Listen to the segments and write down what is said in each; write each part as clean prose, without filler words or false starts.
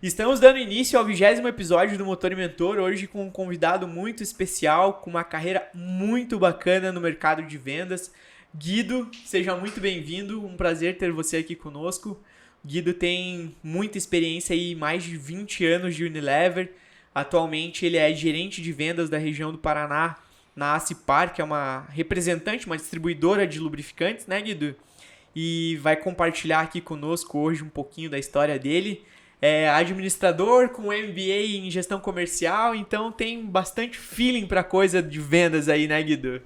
Estamos dando início ao 20º episódio do Motor e Mentor, hoje com um convidado muito especial, com uma carreira muito bacana no mercado de vendas. Guido, seja muito bem-vindo, um prazer ter você aqui conosco. Guido tem muita experiência aí, mais de 20 anos de Unilever. Atualmente ele é gerente de vendas da região do Paraná na Acipar, que é uma representante, uma distribuidora de lubrificantes, né, Guido? E vai compartilhar aqui conosco hoje um pouquinho da história dele. É administrador com MBA em gestão comercial, então tem bastante feeling para coisa de vendas aí, né, Guido?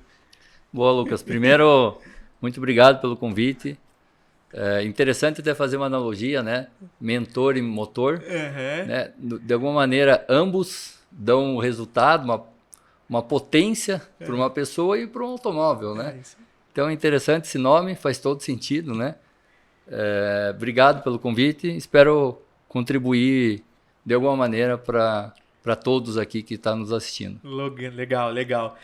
Boa, Lucas. Primeiro, muito obrigado pelo convite. É interessante até fazer uma analogia, né? Mentor e motor. Né? De alguma maneira, ambos dão um resultado, uma potência para uma pessoa e para um automóvel, né? Então é interessante esse nome, faz todo sentido, né? Obrigado pelo convite. Espero contribuir de alguma maneira para todos aqui que estão nos assistindo. Legal, legal.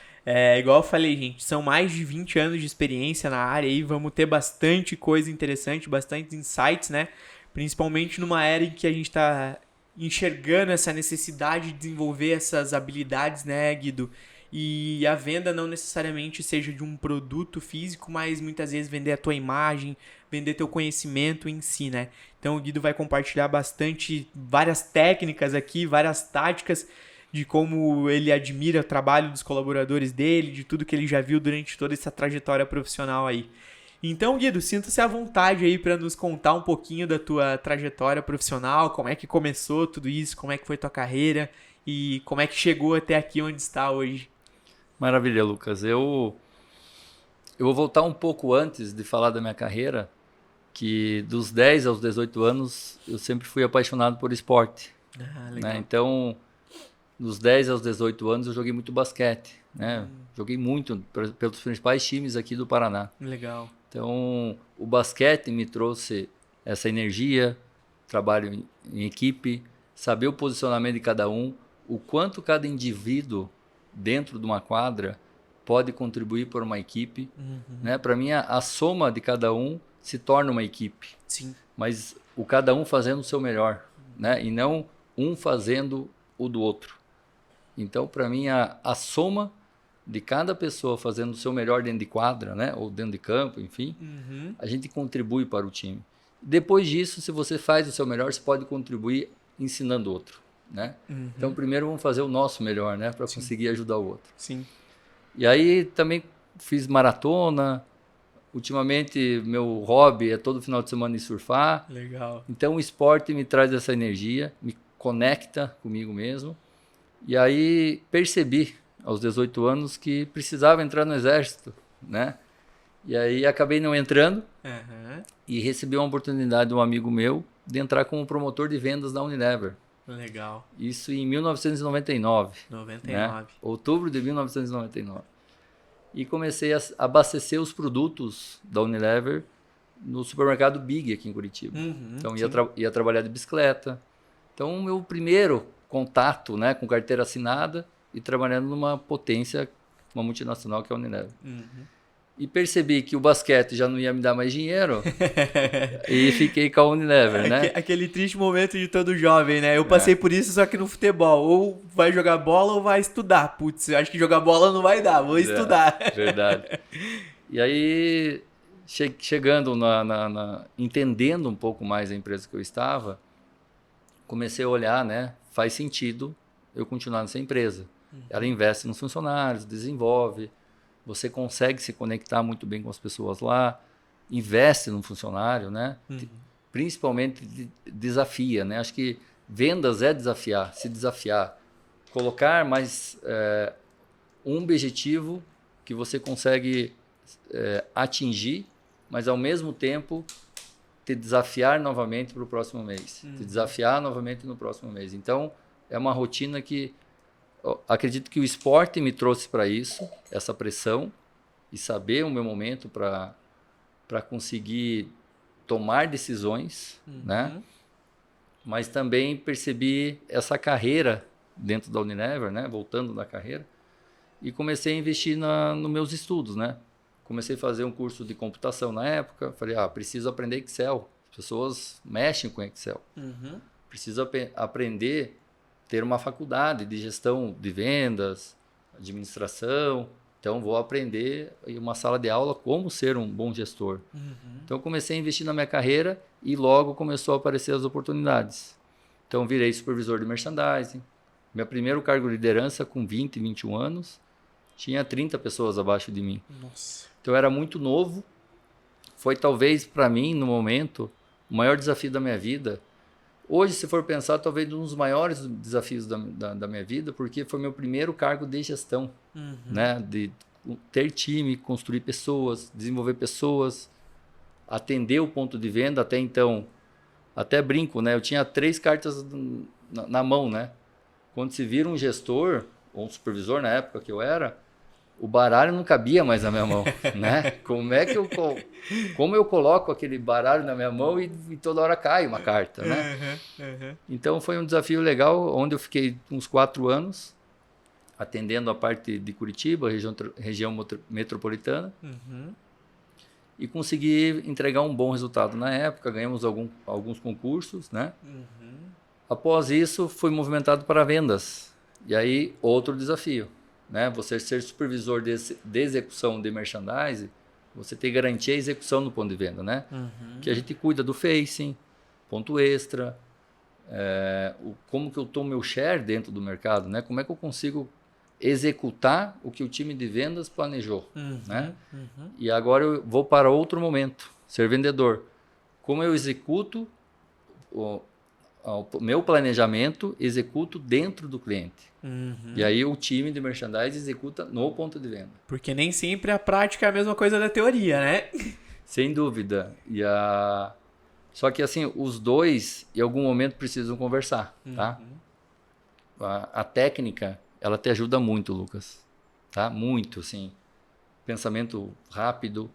Igual eu falei, gente, são mais de 20 anos de experiência na área e vamos ter bastante coisa interessante, bastante insights, né? Principalmente numa era em que a gente está enxergando essa necessidade de desenvolver essas habilidades, né, Guido? E a venda não necessariamente seja de um produto físico, mas muitas vezes vender a tua imagem, vender teu conhecimento em si, né? Então o Guido vai compartilhar bastante, várias técnicas aqui, várias táticas de como ele admira o trabalho dos colaboradores dele, de tudo que ele já viu durante toda essa trajetória profissional aí. Então, Guido, sinta-se à vontade aí para nos contar um pouquinho da tua trajetória profissional, como é que começou tudo isso, como é que foi tua carreira e como é que chegou até aqui onde está hoje. Maravilha, Lucas. Eu vou voltar um pouco antes de falar da minha carreira, que dos 10 aos 18 anos eu sempre fui apaixonado por esporte. Legal. Né? Então, dos 10 aos 18 anos eu joguei muito basquete. Né? Joguei muito pelos principais times aqui do Paraná. Legal. Então, o basquete me trouxe essa energia, trabalho em equipe, saber o posicionamento de cada um, o quanto cada indivíduo dentro de uma quadra pode contribuir para uma equipe. Né? Para mim, a soma de cada um se torna uma equipe. Sim. Mas o cada um fazendo o seu melhor, né? E não um fazendo o do outro. Então, para mim, a soma de cada pessoa fazendo o seu melhor dentro de quadra, né? Ou dentro de campo, enfim, a gente contribui para o time. Depois disso, se você faz o seu melhor, você pode contribuir ensinando outro. Né? Então, primeiro vamos fazer o nosso melhor, né? Para conseguir ajudar o outro. Sim. E aí também fiz maratona. Ultimamente, meu hobby é todo final de semana ir surfar. Legal. Então, o esporte me traz essa energia, me conecta comigo mesmo. E aí percebi, aos 18 anos, que precisava entrar no exército, né? E aí acabei não entrando e recebi uma oportunidade de um amigo meu de entrar como promotor de vendas da Unilever. Legal. Isso em 1999. 99. Né? Outubro de 1999. E comecei a abastecer os produtos da Unilever no supermercado Big aqui em Curitiba. Então ia trabalhar de bicicleta. Então o meu primeiro contato, né, com carteira assinada e trabalhando numa potência, uma multinacional que é a Unilever. E percebi que o basquete já não ia me dar mais dinheiro e fiquei com a Unilever, né? Aquele triste momento de todo jovem, né? Eu passei por isso, só que no futebol. Ou vai jogar bola ou vai estudar. Putz, eu acho que jogar bola não vai dar, vou estudar. Verdade. E aí, chegando entendendo um pouco mais a empresa que eu estava, comecei a olhar, né? Faz sentido eu continuar nessa empresa. Ela investe nos funcionários, desenvolve, você consegue se conectar muito bem com as pessoas lá, investe no funcionário, né? Principalmente desafia, né? Acho que vendas é desafiar, se desafiar, colocar mais um objetivo que você consegue atingir, mas ao mesmo tempo te desafiar novamente para o próximo mês, te desafiar novamente no próximo mês. Então, é uma rotina que acredito que o esporte me trouxe para isso, essa pressão e saber o meu momento para conseguir tomar decisões, né? Mas também percebi essa carreira dentro da Unilever, né? Voltando da carreira, e comecei a investir nos meus estudos, né? Comecei a fazer um curso de computação na época. Falei, preciso aprender Excel. As pessoas mexem com Excel. Preciso aprender, ter uma faculdade de gestão de vendas, administração. Então, vou aprender em uma sala de aula como ser um bom gestor. Então, comecei a investir na minha carreira e logo começou a aparecer as oportunidades. Então, virei supervisor de merchandising. Meu primeiro cargo de liderança com 20, 21 anos, tinha 30 pessoas abaixo de mim. Nossa. Então, eu era muito novo. Foi talvez, para mim, no momento, o maior desafio da minha vida. Hoje, se for pensar, talvez um dos maiores desafios da minha vida, porque foi meu primeiro cargo de gestão, né? De ter time, construir pessoas, desenvolver pessoas, atender o ponto de venda. Até então, até brinco, né? Eu tinha 3 cartas na mão, né? Quando se vira um gestor, ou um supervisor na época que eu era, o baralho não cabia mais na minha mão, né? Como eu coloco aquele baralho na minha mão e toda hora cai uma carta, né? Então foi um desafio legal, onde eu fiquei uns 4 anos atendendo a parte de Curitiba, região metropolitana, e consegui entregar um bom resultado na época. Ganhamos alguns concursos, né? Após isso, fui movimentado para vendas. E aí, outro desafio, né? Você ser supervisor de execução de merchandising, você tem que garantir a execução no ponto de venda, né? Que a gente cuida do facing, ponto extra, como que eu tomo meu share dentro do mercado, né? Como é que eu consigo executar o que o time de vendas planejou, né? E agora eu vou para outro momento, ser vendedor. Como eu executo o meu planejamento, executo dentro do cliente. E aí o time de merchandising executa no ponto de venda. Porque nem sempre a prática é a mesma coisa da teoria, né? Sem dúvida. Só que assim, os dois em algum momento precisam conversar, tá? A técnica, ela te ajuda muito, Lucas, tá? Muito, assim. Pensamento rápido,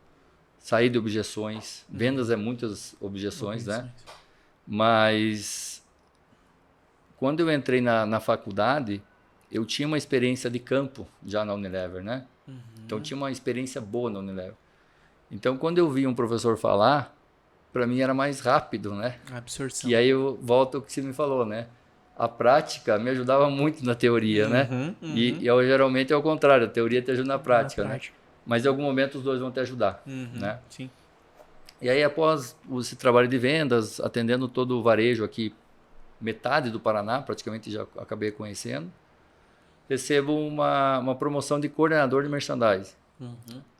sair de objeções. Vendas é muitas objeções, né? Mas quando eu entrei na faculdade, eu tinha uma experiência de campo já na Unilever, né? Então, tinha uma experiência boa na Unilever. Então, quando eu vi um professor falar, para mim era mais rápido, né? A absorção. E aí eu volto ao que você me falou, né? A prática me ajudava muito na teoria, né? E eu, geralmente é o contrário, a teoria te ajuda na prática, né? Mas em algum momento os dois vão te ajudar, né? Sim. E aí, após esse trabalho de vendas, atendendo todo o varejo aqui, metade do Paraná, praticamente já acabei conhecendo, recebo uma promoção de coordenador de merchandising.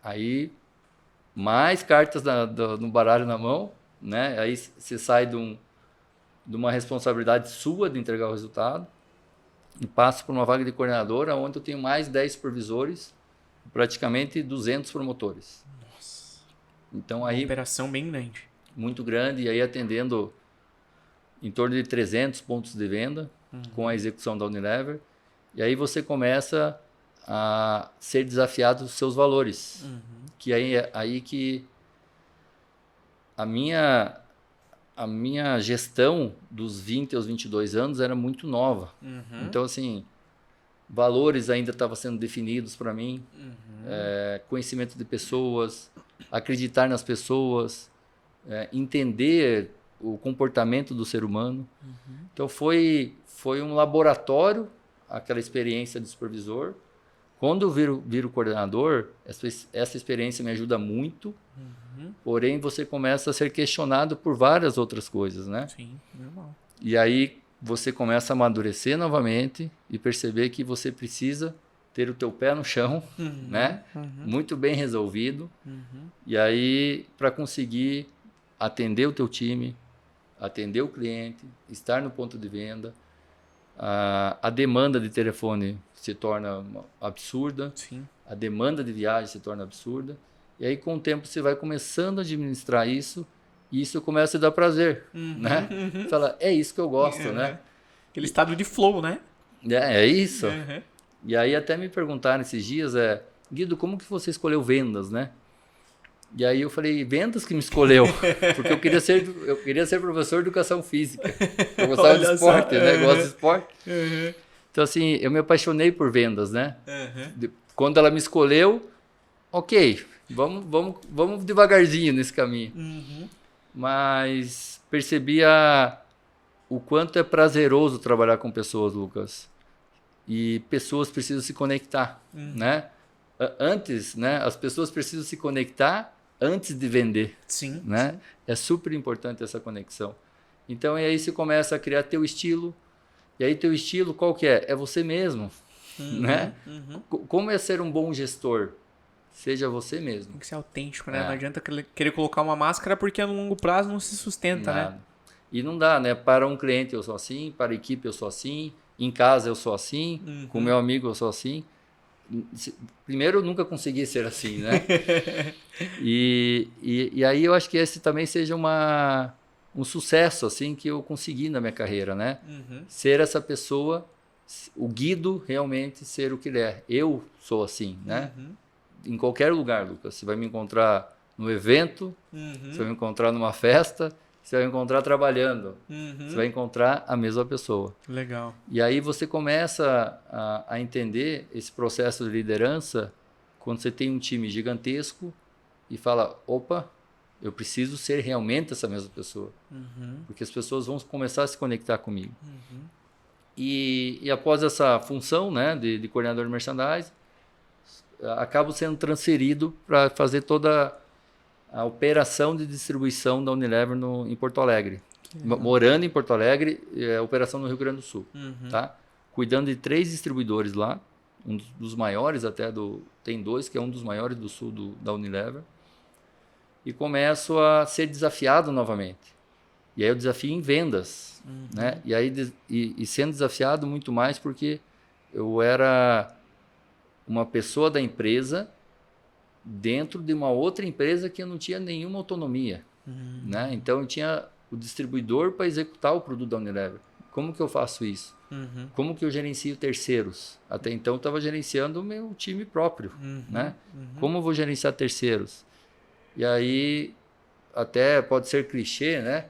Aí, mais cartas no baralho na mão, né? Aí você sai de uma responsabilidade sua de entregar o resultado e passa por uma vaga de coordenador, onde eu tenho mais 10 supervisores, praticamente 200 promotores. Então, aí, uma operação bem grande. Muito grande, e aí atendendo em torno de 300 pontos de venda com a execução da Unilever. E aí você começa a ser desafiado dos seus valores. Que aí que a minha gestão dos 20 aos 22 anos era muito nova. Então, assim, valores ainda estavam sendo definidos para mim, conhecimento de pessoas, acreditar nas pessoas, entender o comportamento do ser humano. Então foi um laboratório, aquela experiência de supervisor. Quando eu viro coordenador, essa experiência me ajuda muito, porém você começa a ser questionado por várias outras coisas, né? Sim, normal. E aí você começa a amadurecer novamente e perceber que você precisa ter o teu pé no chão, né? Muito bem resolvido. E aí, para conseguir atender o teu time, atender o cliente, estar no ponto de venda, a demanda de telefone se torna absurda, a demanda de viagem se torna absurda. E aí, com o tempo, você vai começando a administrar isso e isso começa a dar prazer, né? Fala, é isso que eu gosto, né? Aquele estado de flow, né? É isso. E aí até me perguntaram esses dias, Guido, como que você escolheu vendas, né? E aí eu falei, vendas que me escolheu, porque eu queria ser professor de educação física. Eu gostava de esporte, né? Eu gosto de esporte. Então assim, eu me apaixonei por vendas, né? Quando ela me escolheu, ok, Vamos devagarzinho nesse caminho. Mas percebia o quanto é prazeroso trabalhar com pessoas, Lucas. E pessoas precisam se conectar, né? Antes, né? As pessoas precisam se conectar antes de vender. Sim. Né? Sim. É super importante essa conexão. Então, e aí você começa a criar teu estilo. E aí teu estilo qual que é? É você mesmo, né? Como é ser um bom gestor? Seja você mesmo. Tem que ser autêntico, né? Não adianta querer colocar uma máscara porque no longo prazo não se sustenta, Nada. né? E não dá, né? Para um cliente eu sou assim, para a equipe eu sou assim, em casa eu sou assim, com meu amigo eu sou assim. Primeiro, eu nunca consegui ser assim, né? E aí eu acho que esse também seja um sucesso assim que eu consegui na minha carreira, né? Ser essa pessoa, o Guido realmente ser o que ele é. Eu sou assim, né? Em qualquer lugar, Lucas. Você vai me encontrar no evento, você vai me encontrar numa festa, você vai me encontrar trabalhando. Você vai encontrar a mesma pessoa. Legal. E aí você começa a entender esse processo de liderança quando você tem um time gigantesco e fala, opa, eu preciso ser realmente essa mesma pessoa. Porque as pessoas vão começar a se conectar comigo. E após essa função, né, de coordenador de merchandising, acabo sendo transferido para fazer toda a operação de distribuição da Unilever em Porto Alegre. Morando em Porto Alegre, operação no Rio Grande do Sul. Tá? Cuidando de 3 distribuidores lá, um dos maiores até, tem 2, que é um dos maiores do sul da Unilever. E começo a ser desafiado novamente. E aí eu desafio em vendas. Né? E aí sendo desafiado muito mais porque eu era uma pessoa da empresa dentro de uma outra empresa que eu não tinha nenhuma autonomia. Né? Então eu tinha o distribuidor para executar o produto da Unilever. Como que eu faço isso? Como que eu gerencio terceiros? Até então eu estava gerenciando o meu time próprio. Né? Como eu vou gerenciar terceiros? E aí, até pode ser clichê, né?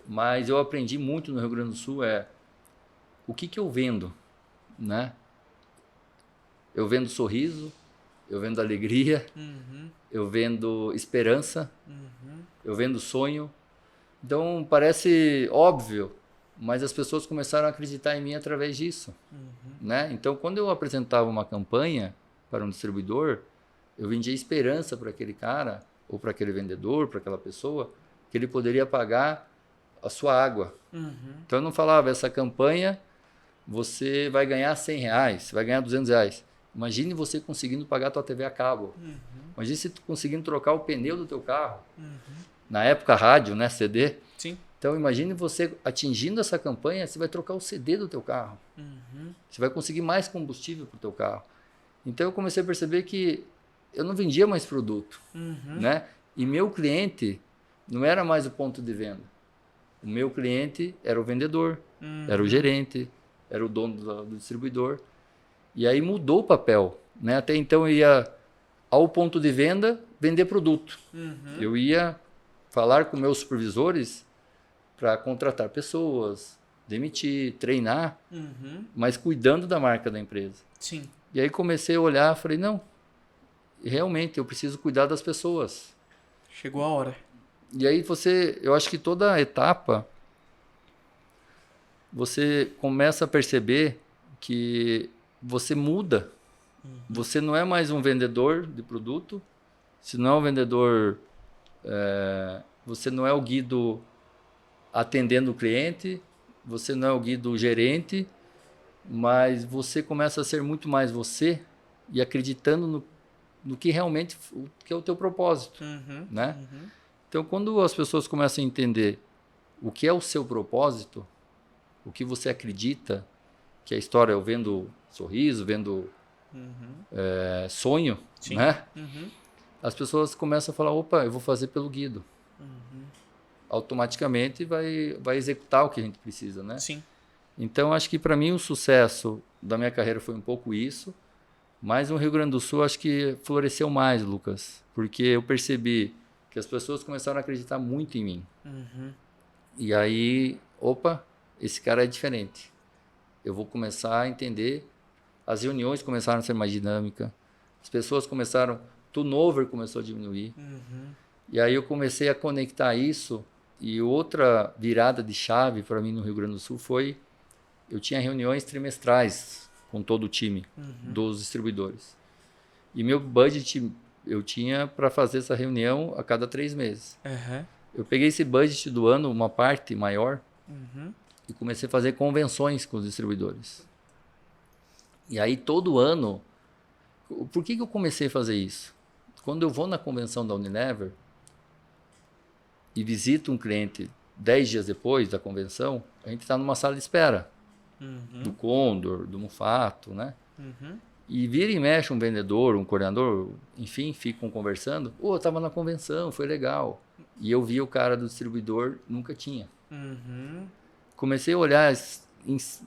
Mas eu aprendi muito no Rio Grande do Sul o que eu vendo, né? Eu vendo sorriso, eu vendo alegria, eu vendo esperança, eu vendo sonho. Então, parece óbvio, mas as pessoas começaram a acreditar em mim através disso. Né? Então, quando eu apresentava uma campanha para um distribuidor, eu vendia esperança para aquele cara, ou para aquele vendedor, para aquela pessoa, que ele poderia pagar a sua água. Então, eu não falava, essa campanha você vai ganhar R$100, vai ganhar R$200. Imagine você conseguindo pagar a tua TV a cabo. Imagine você conseguindo trocar o pneu do teu carro. Na época, rádio, né? CD. Sim. Então, imagine você atingindo essa campanha, você vai trocar o CD do teu carro. Você vai conseguir mais combustível para o teu carro. Então, eu comecei a perceber que eu não vendia mais produto. Né? E meu cliente não era mais o ponto de venda. O meu cliente era o vendedor, era o gerente, era o dono do distribuidor. E aí mudou o papel. Né? Até então eu ia ao ponto de venda vender produto. Eu ia falar com meus supervisores para contratar pessoas, demitir, treinar, mas cuidando da marca da empresa. Sim. E aí comecei a olhar, falei, não, realmente eu preciso cuidar das pessoas. Chegou a hora. E aí eu acho que toda etapa, você começa a perceber que você muda. Você não é mais um vendedor de produto, você não é um vendedor, você não é o Guido atendendo o cliente, você não é o Guido gerente, mas você começa a ser muito mais você e acreditando no que realmente que é o teu propósito. Né? Então, quando as pessoas começam a entender o que é o seu propósito, o que você acredita, que a história eu vendo sorriso, vendo sonho, Sim. Né? As pessoas começam a falar, opa, eu vou fazer pelo Guido. Automaticamente vai executar o que a gente precisa, né? Sim. Então, acho que para mim o sucesso da minha carreira foi um pouco isso, mas no Rio Grande do Sul acho que floresceu mais, Lucas, porque eu percebi que as pessoas começaram a acreditar muito em mim. E aí, opa, esse cara é diferente. Eu vou começar a entender, as reuniões começaram a ser mais dinâmicas, as pessoas começaram turnover começou a diminuir. E aí eu comecei a conectar isso. E outra virada de chave para mim no Rio Grande do Sul foi, eu tinha reuniões trimestrais com todo o time dos distribuidores. E meu budget eu tinha para fazer essa reunião a cada 3 meses. Eu peguei esse budget do ano, uma parte maior, e comecei a fazer convenções com os distribuidores. E aí todo ano, por que eu comecei a fazer isso? Quando eu vou na convenção da Unilever e visito um cliente 10 dias depois da convenção, a gente está numa sala de espera. Do Condor, do Mufato, né? E vira e mexe um vendedor, um coordenador, enfim, ficam conversando. Eu estava na convenção, foi legal. E eu vi o cara do distribuidor, nunca tinha. Comecei a olhar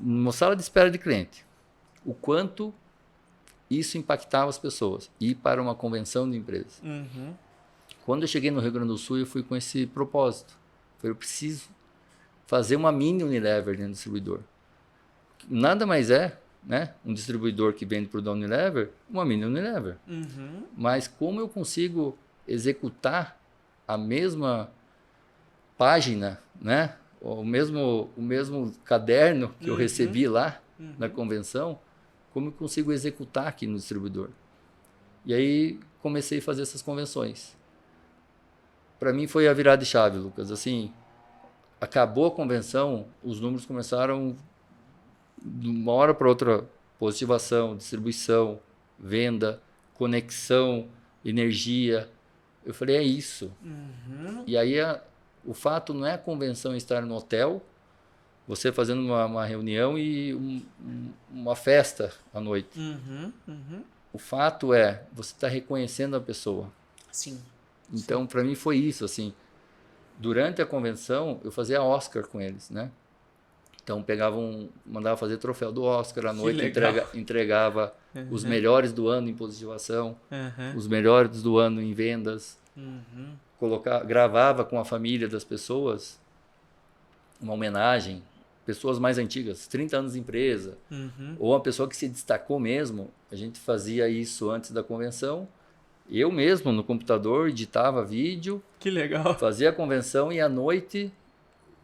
numa sala de espera de cliente, o quanto isso impactava as pessoas. Ir para uma convenção de empresas. Quando eu cheguei no Rio Grande do Sul, eu fui com esse propósito. Eu preciso fazer uma mini Unilever dentro do distribuidor. Nada mais é, né, um distribuidor que vende para o Unilever, uma mini Unilever. Mas como eu consigo executar a mesma página, né, o mesmo caderno que eu recebi lá na convenção, como eu consigo executar aqui no distribuidor? E aí comecei a fazer essas convenções. Para mim foi a virada de chave, Lucas. Assim, acabou a convenção, os números começaram de uma hora para outra, positivação, distribuição, venda, conexão, energia. Eu falei, é isso. E aí o fato não é a convenção estar no hotel, você fazendo uma reunião e uma festa à noite. O fato é, você está reconhecendo a pessoa. Sim. Então, para mim foi isso, assim. Durante a convenção, eu fazia Oscar com eles, né? Então, mandava fazer troféu do Oscar, à noite entregava os melhores do ano em positivação, os melhores do ano em vendas, gravava com a família das pessoas uma homenagem, pessoas mais antigas, 30 anos de empresa, ou uma pessoa que se destacou mesmo, a gente fazia isso antes da convenção, eu mesmo no computador editava vídeo, que legal, fazia a convenção e à noite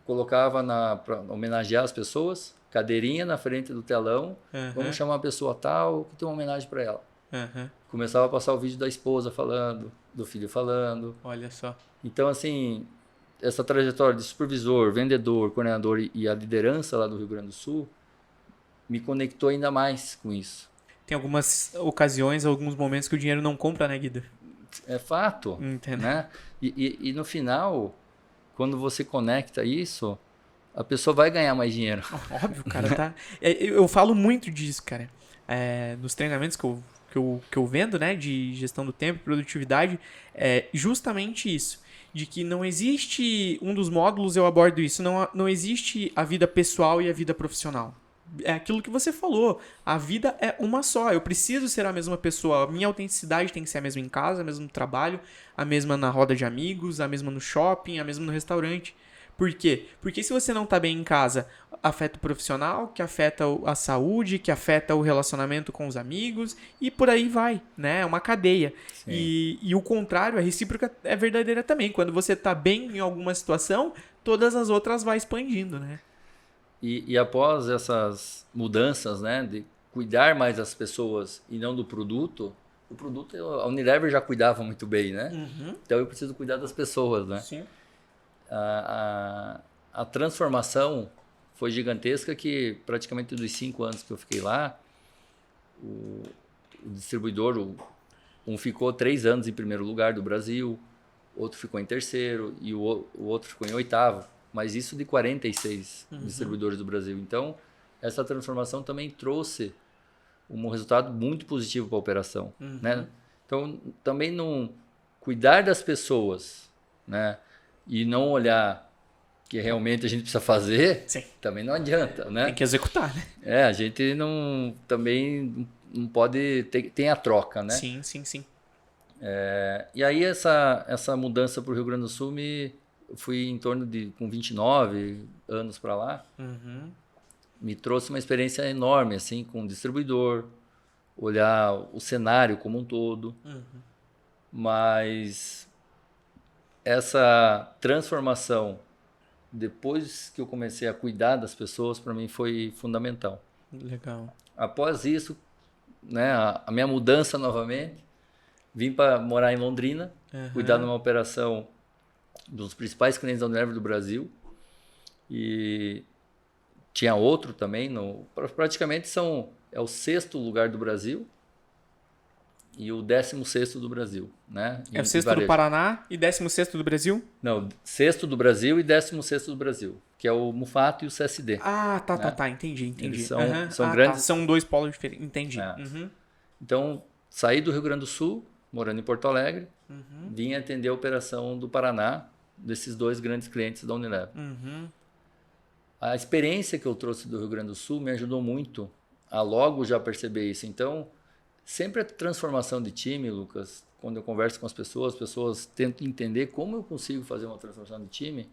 colocava para homenagear as pessoas, cadeirinha na frente do telão, vamos chamar uma pessoa tal que tem uma homenagem para ela. Começava a passar o vídeo da esposa falando, do filho falando. Olha só. Então, assim, essa trajetória de supervisor, vendedor, coordenador e a liderança lá do Rio Grande do Sul me conectou ainda mais com isso. Tem algumas ocasiões, alguns momentos que o dinheiro não compra, né, Guido? É fato. Entendo. Né? E no final, quando você conecta isso, a pessoa vai ganhar mais dinheiro. Óbvio, cara, tá. Eu falo muito disso, cara. Nos treinamentos que eu vendo, né, de gestão do tempo, produtividade, é justamente isso. De que não existe, um dos módulos eu abordo isso, não existe a vida pessoal e a vida profissional. É aquilo que você falou, a vida é uma só, eu preciso ser a mesma pessoa, a minha autenticidade tem que ser a mesma em casa, a mesma no trabalho, a mesma na roda de amigos, a mesma no shopping, a mesma no restaurante. Por quê? Porque se você não tá bem em casa, afeta o profissional, que afeta a saúde, que afeta o relacionamento com os amigos e por aí vai, né? É uma cadeia. E o contrário, a recíproca é verdadeira também. Quando você tá bem em alguma situação, todas as outras vai expandindo, né? E após essas mudanças, né, de cuidar mais das pessoas e não do produto, o produto a Unilever já cuidava muito bem, né? Então eu preciso cuidar das pessoas, né? Sim. A transformação foi gigantesca, que praticamente dos 5 anos que eu fiquei lá, o distribuidor, um ficou 3 anos em primeiro lugar do Brasil, outro ficou em terceiro e o outro ficou em oitavo. Mas isso de 46 distribuidores do Brasil. Então, essa transformação também trouxe um resultado muito positivo para a operação. Né? Então, também não cuidar das pessoas, né? E não olhar que realmente a gente precisa fazer, Sim. Também não adianta. Né? Tem que executar, né? A gente também não pode... Tem a troca, né? Sim. E aí essa mudança para o Rio Grande do Sul eu fui em torno com 29 anos para lá, me trouxe uma experiência enorme, assim, com o distribuidor, olhar o cenário como um todo. Mas essa transformação, depois que eu comecei a cuidar das pessoas, para mim foi fundamental. Legal. Após isso, né, a minha mudança novamente, vim para morar em Londrina, cuidar de uma operação dos principais clientes da Unilever do Brasil. E tinha outro também, praticamente é o 6º lugar do Brasil e o 16º do Brasil, né? É o 6º do Paraná e 16º do Brasil? Não, 6º do Brasil e 16º do Brasil, que é o Mufato e o CSD. Ah, tá, né? tá, entendi. Eles são Tá. grandes. São 2 polos diferentes, entendi. Então, saí do Rio Grande do Sul, morando em Porto Alegre, vim atender a operação do Paraná, desses 2 grandes clientes da Unilever. A experiência que eu trouxe do Rio Grande do Sul me ajudou muito a logo já perceber isso. Então, sempre a transformação de time, Lucas, quando eu converso com as pessoas tentam entender como eu consigo fazer uma transformação de time.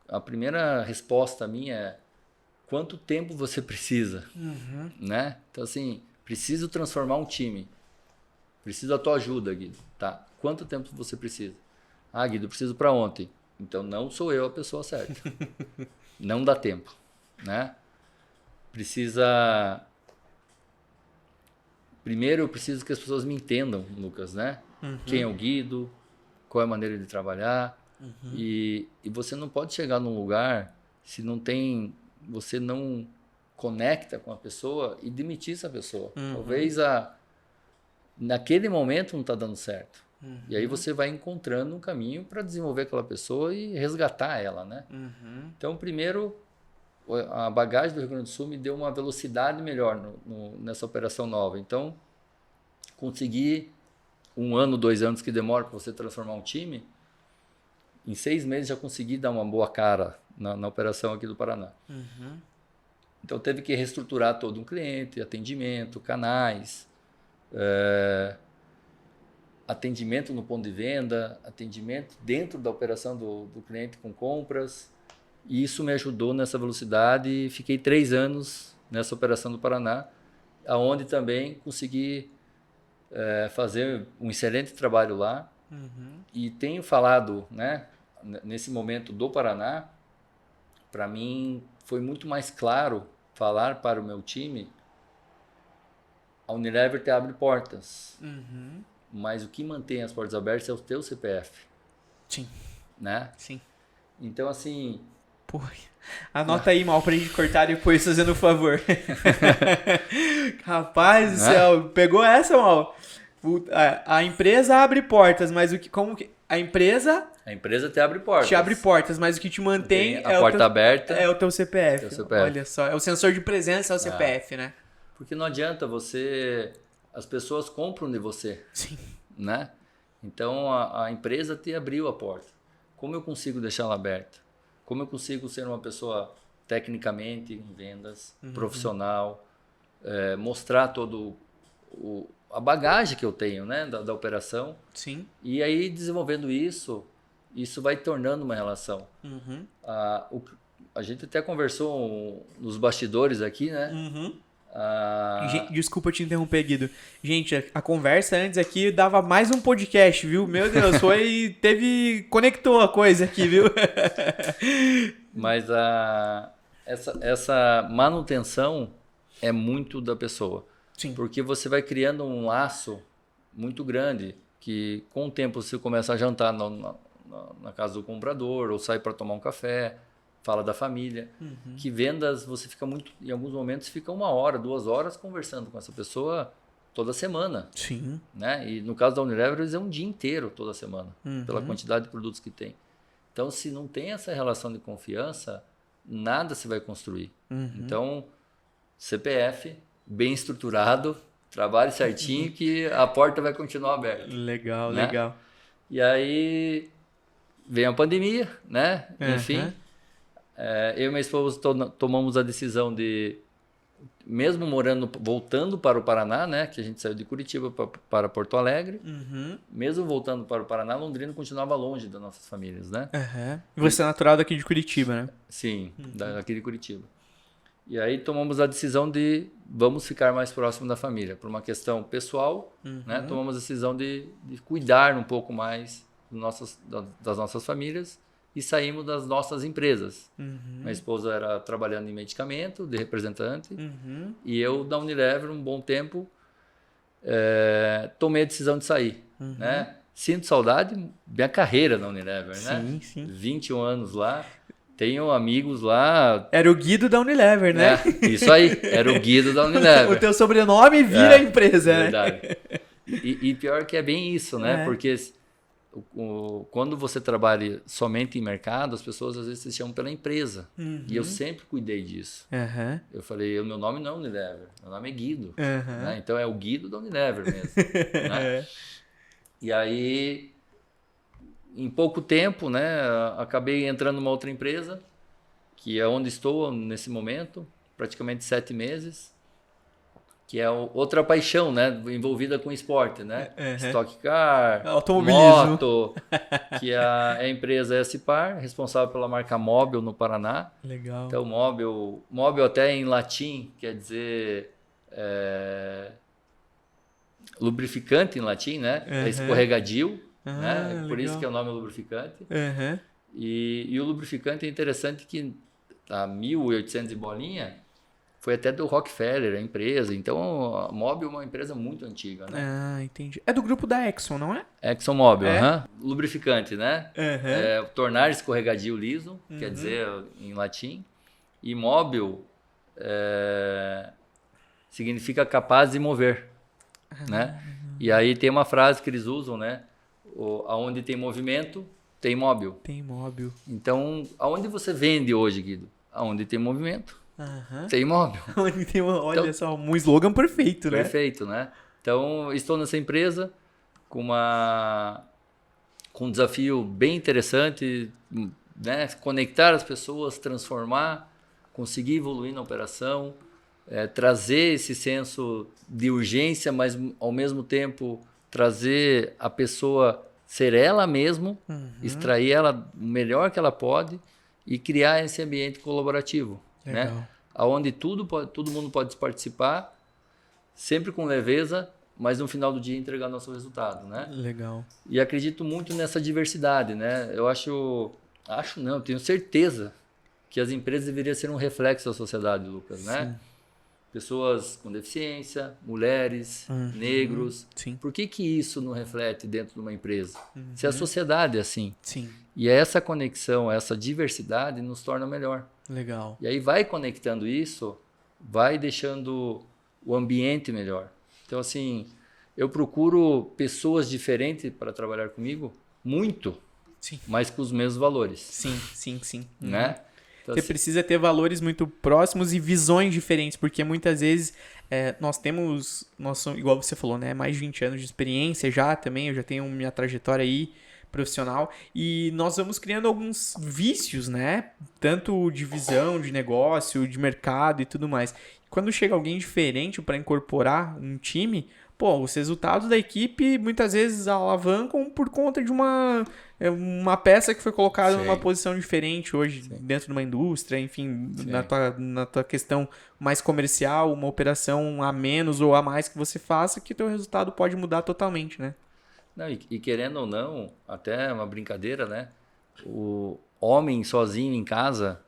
A primeira resposta minha é: quanto tempo você precisa? Né? Então, assim, preciso transformar um time. Preciso da tua ajuda, Guido. Tá. Quanto tempo você precisa? Ah, Guido, eu preciso para ontem. Então, não sou eu a pessoa certa. Não dá tempo, né? Primeiro, eu preciso que as pessoas me entendam, Lucas, né? Quem é o Guido, qual é a maneira de trabalhar. E você não pode chegar num lugar se você não conecta com a pessoa e demitir essa pessoa. Talvez naquele momento não está dando certo. E aí você vai encontrando um caminho para desenvolver aquela pessoa e resgatar ela, né? Então, primeiro, a bagagem do Rio Grande do Sul me deu uma velocidade melhor nessa operação nova. Então, consegui 1 ano, 2 anos que demora para você transformar um time, em 6 meses já consegui dar uma boa cara na operação aqui do Paraná. Então, teve que reestruturar todo um cliente, atendimento, canais, atendimento no ponto de venda, atendimento dentro da operação do cliente com compras. E isso me ajudou nessa velocidade e fiquei 3 anos nessa operação do Paraná, onde também consegui fazer um excelente trabalho lá. E tenho falado, né, nesse momento do Paraná, para mim foi muito mais claro falar para o meu time: a Unilever te abre portas. Mas o que mantém as portas abertas é o teu CPF. Sim. Né? Sim. Então, assim... Pô, anota aí, Mal, pra gente cortar depois, fazendo um favor. Rapaz do céu, pegou essa, Mal? A empresa abre portas, mas a empresa... A empresa te abre portas. Te abre portas, mas o que te mantém a porta aberta é o teu CPF. Teu CPF. Olha só, é o sensor de presença, é o CPF, né? Porque não adianta as pessoas compram de você. Sim. Né? Então, a empresa te abriu a porta. Como eu consigo deixá-la aberta? Como eu consigo ser uma pessoa tecnicamente em vendas, profissional, mostrar todo a bagagem que eu tenho, né, da operação. Sim. E aí, desenvolvendo isso vai tornando uma relação. A gente até conversou nos bastidores aqui, né? Desculpa te interromper, Guido. Gente, a conversa antes aqui dava mais um podcast, viu? Meu Deus, conectou a coisa aqui, viu? Mas essa manutenção é muito da pessoa. Sim. Porque você vai criando um laço muito grande que com o tempo você começa a jantar na casa do comprador ou sai para tomar um café, fala da família. Que vendas você fica em alguns momentos fica 1 hora, 2 horas conversando com essa pessoa toda semana. Sim. Né? E no caso da Unilever é um dia inteiro toda semana, pela quantidade de produtos que tem. Então, se não tem essa relação de confiança, nada se vai construir. Então, CPF bem estruturado, trabalhe certinho que a porta vai continuar aberta. Legal, né? Legal. E aí vem a pandemia, né? Enfim, eu e minha esposa tomamos a decisão de, mesmo voltando para o Paraná, né? Que a gente saiu de Curitiba para Porto Alegre, mesmo voltando para o Paraná, Londrina continuava longe das nossas famílias, né? E você é natural daqui de Curitiba, né? Sim, daqui de Curitiba. E aí tomamos a decisão de vamos ficar mais próximo da família. Por uma questão pessoal, né? Tomamos a decisão de cuidar um pouco mais das nossas famílias e saímos das nossas empresas. Minha esposa era trabalhando em medicamento, de representante, e eu, da Unilever, um bom tempo, tomei a decisão de sair. Né? Sinto saudade, minha carreira na Unilever, né? Sim. 21 anos lá. Tenho amigos lá. Era o Guido da Unilever, né? Isso aí, era o Guido da Unilever. O teu sobrenome vira a empresa, verdade. né? E pior que é bem isso, né? Porque quando você trabalha somente em mercado, as pessoas às vezes se chamam pela empresa. E eu sempre cuidei disso. Eu falei, meu nome não é Unilever, meu nome é Guido. Né? Então é o Guido da Unilever mesmo. Né? E aí, em pouco tempo, né, acabei entrando numa outra empresa, que é onde estou nesse momento, praticamente 7 meses, que é outra paixão, né, envolvida com esporte, né? Stock Car, moto, que é a empresa S-Par, responsável pela marca Mobil no Paraná. Legal. Então, Mobil até em latim quer dizer lubrificante em latim, né? É escorregadio. Né? Por isso que é o nome lubrificante. E o lubrificante é interessante que a 1800 e bolinha foi até do Rockefeller, a empresa. Então, a Mobil é uma empresa muito antiga, né? Ah, entendi. É do grupo da Exxon, não é? ExxonMobil, lubrificante, né? Tornar escorregadio liso, quer dizer em latim. E móvel significa capaz de mover, né? E aí tem uma frase que eles usam, né? Aonde tem movimento, tem móvel. Tem móvel. Então, aonde você vende hoje, Guido? Aonde tem movimento, tem móvel. Olha então, só, um slogan perfeito, né? Perfeito, né? Então, estou nessa empresa com um desafio bem interessante, né? Conectar as pessoas, transformar, conseguir evoluir na operação, trazer esse senso de urgência, mas ao mesmo tempo trazer a pessoa ser ela mesma, extrair ela o melhor que ela pode e criar esse ambiente colaborativo, né? Onde todo mundo pode participar, sempre com leveza, mas no final do dia entregar nosso resultado, né? Legal. E acredito muito nessa diversidade, né? Eu tenho certeza que as empresas deveriam ser um reflexo da sociedade, Lucas, né? Pessoas com deficiência, mulheres, negros. Sim. Por que isso não reflete dentro de uma empresa? Se a sociedade é assim. Sim. E essa conexão, essa diversidade nos torna melhor. Legal. E aí vai conectando isso, vai deixando o ambiente melhor. Então, assim, eu procuro pessoas diferentes para trabalhar comigo, muito, mas com os mesmos valores. Sim. Né? Então, você precisa ter valores muito próximos e visões diferentes, porque muitas vezes igual você falou, né? Mais de 20 anos de experiência já também, eu já tenho minha trajetória aí profissional e nós vamos criando alguns vícios, né? Tanto de visão, de negócio, de mercado e tudo mais. Quando chega alguém diferente para incorporar um time, os resultados da equipe muitas vezes alavancam por conta de uma peça que foi colocada numa posição diferente hoje dentro de uma indústria, enfim, na tua questão mais comercial, uma operação a menos ou a mais que você faça, que o teu resultado pode mudar totalmente, né? Não, e querendo ou não, até uma brincadeira, né? O homem sozinho em casa,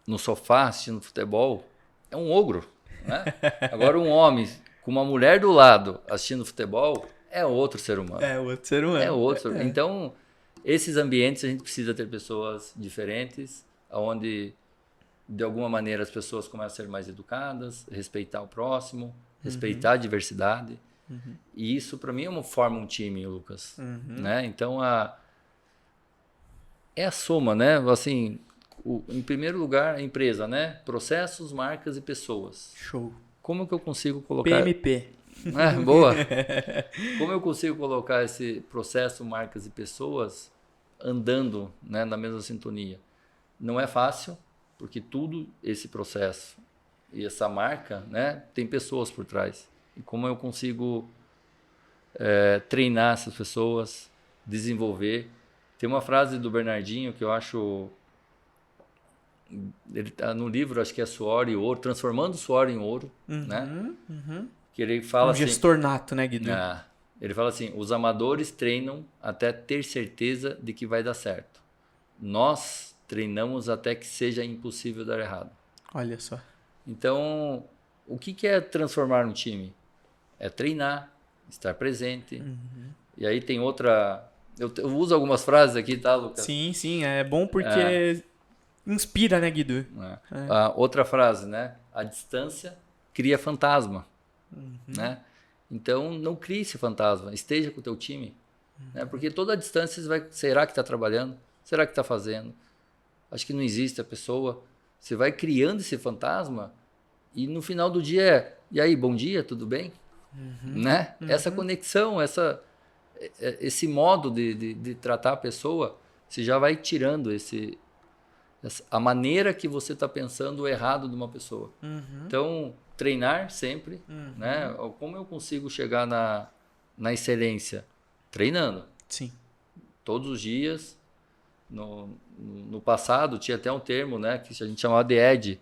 no sofá, assistindo futebol, é um ogro, né? Agora um homem com uma mulher do lado assistindo futebol é outro ser humano. Então, esses ambientes a gente precisa ter pessoas diferentes, onde de alguma maneira as pessoas começam a ser mais educadas, respeitar o próximo, respeitar a diversidade. E isso para mim forma um time, Lucas. Né? Então é a soma, né? Assim, em primeiro lugar, a empresa, né? Processos, marcas e pessoas. Show. Como que eu consigo colocar... PMP. Boa. Como eu consigo colocar esse processo, marcas e pessoas andando, né, na mesma sintonia? Não é fácil, porque tudo esse processo e essa marca, né, tem pessoas por trás. E como eu consigo treinar essas pessoas, desenvolver. Tem uma frase do Bernardinho que eu acho ele tá no livro, acho que é Suor e Ouro, Transformando Suor em Ouro, né? Que ele fala assim... gestor nato, né, Guido? Ele fala assim, os amadores treinam até ter certeza de que vai dar certo. Nós treinamos até que seja impossível dar errado. Olha só. Então, o que é transformar um time? É treinar, estar presente. E aí tem outra... Eu uso algumas frases aqui, tá, Lucas? Sim, é bom porque inspira, né, Guido? Outra frase, né? A distância cria fantasma, né? Então, não crie esse fantasma, esteja com o teu time, né? Porque toda a distância você vai, será que está trabalhando? Será que está fazendo? Acho que não existe a pessoa. Você vai criando esse fantasma e no final do dia e aí, bom dia, tudo bem? Né? Essa conexão, esse modo de tratar a pessoa, você já vai tirando a maneira que você está pensando errado de uma pessoa. Então, treinar sempre, né? Como eu consigo chegar na excelência? Treinando. Sim. Todos os dias. No passado, tinha até um termo, né? Que a gente chamava de ED.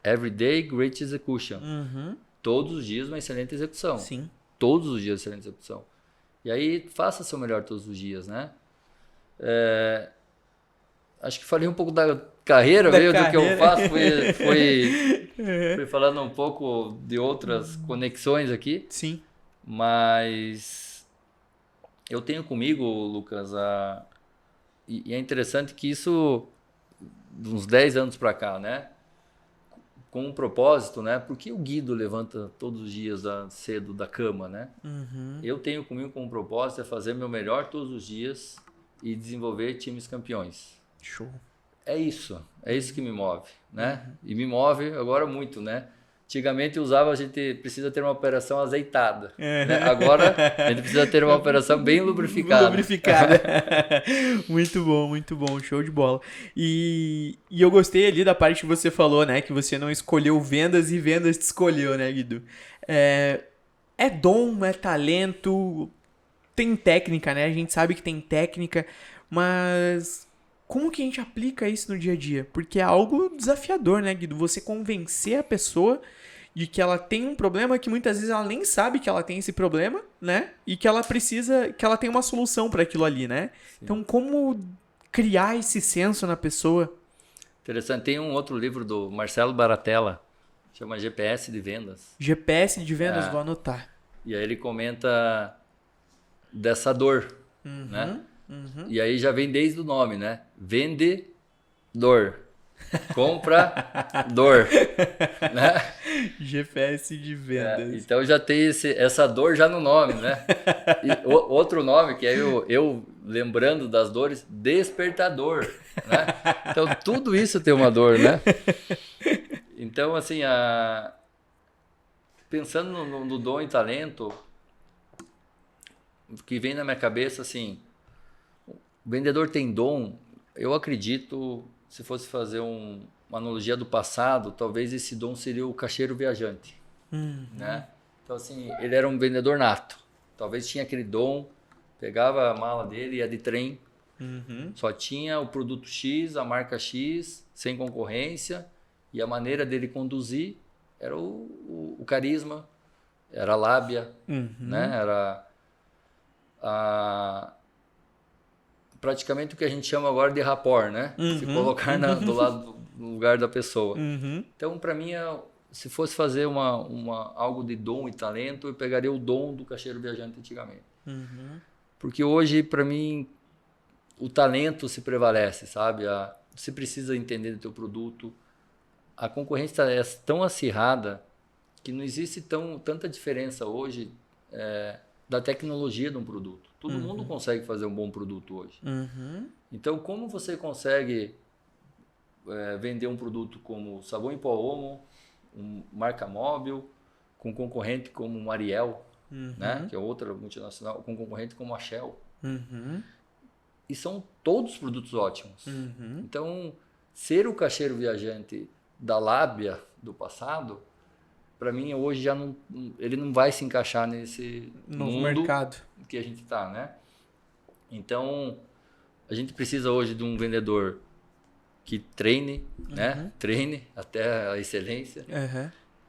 Everyday Great Execution. Todos os dias uma excelente execução. Sim. Todos os dias excelente execução. E aí, faça seu melhor todos os dias, né? Acho que falei um pouco da carreira, do que eu faço. Fui falando um pouco de outras conexões aqui. Sim. Mas eu tenho comigo, Lucas, e é interessante que isso, uns 10 anos para cá, né? Com um propósito, né? Por que o Guido levanta todos os dias cedo da cama, né? Eu tenho comigo como propósito fazer meu melhor todos os dias e desenvolver times campeões. Show. É isso que me move, né? E me move agora muito, né? Antigamente a gente precisa ter uma operação azeitada, né? Agora a gente precisa ter uma operação bem lubrificada. Muito bom, show de bola. E eu gostei ali da parte que você falou, né? Que você não escolheu vendas e vendas te escolheu, né, Guido? É dom, é talento, tem técnica, né? A gente sabe que tem técnica, mas como que a gente aplica isso no dia a dia? Porque é algo desafiador, né, Guido? Você convencer a pessoa de que ela tem um problema que muitas vezes ela nem sabe que ela tem esse problema, né? E que ela precisa, que ela tem uma solução para aquilo ali, né? Sim. Então, como criar esse senso na pessoa? Interessante. Tem um outro livro do Marcelo Baratella, chama GPS de Vendas. GPS de Vendas, vou anotar. E aí ele comenta dessa dor, né? E aí já vem desde o nome, né? Vende dor. Compra dor, né? GPS de vendas. Então já tem essa dor já no nome, né? E outro nome que é eu lembrando das dores, despertador, né? Então tudo isso tem uma dor, né? Então assim, pensando no dom e talento, o que vem na minha cabeça assim, o vendedor tem dom, eu acredito. Se fosse fazer uma analogia do passado, talvez esse dom seria o caixeiro viajante, né? Então assim, ele era um vendedor nato. Talvez tinha aquele dom, pegava a mala dele, ia de trem, só tinha o produto X, a marca X, sem concorrência, e a maneira dele conduzir era o carisma, era a lábia, né? Era praticamente o que a gente chama agora de rapport, né? Se colocar do lado do lugar da pessoa. Então, para mim, se fosse fazer algo de dom e talento, eu pegaria o dom do caixeiro viajante antigamente. Porque hoje, para mim, o talento se prevalece, sabe? Você precisa entender do teu produto. A concorrência é tão acirrada que não existe tanta diferença hoje da tecnologia de um produto. Todo mundo consegue fazer um bom produto hoje. Então, como você consegue vender um produto como sabão em pó Omo, marca móvel, com concorrente como Mariel, né? Que é outra multinacional, com concorrente como a Shell. E são todos produtos ótimos. Então, ser o caixeiro viajante da lábia do passado, para mim, hoje ele não vai se encaixar nesse novo mundo mercado que a gente está, né? Então, a gente precisa hoje de um vendedor que treine, né? Treine até a excelência.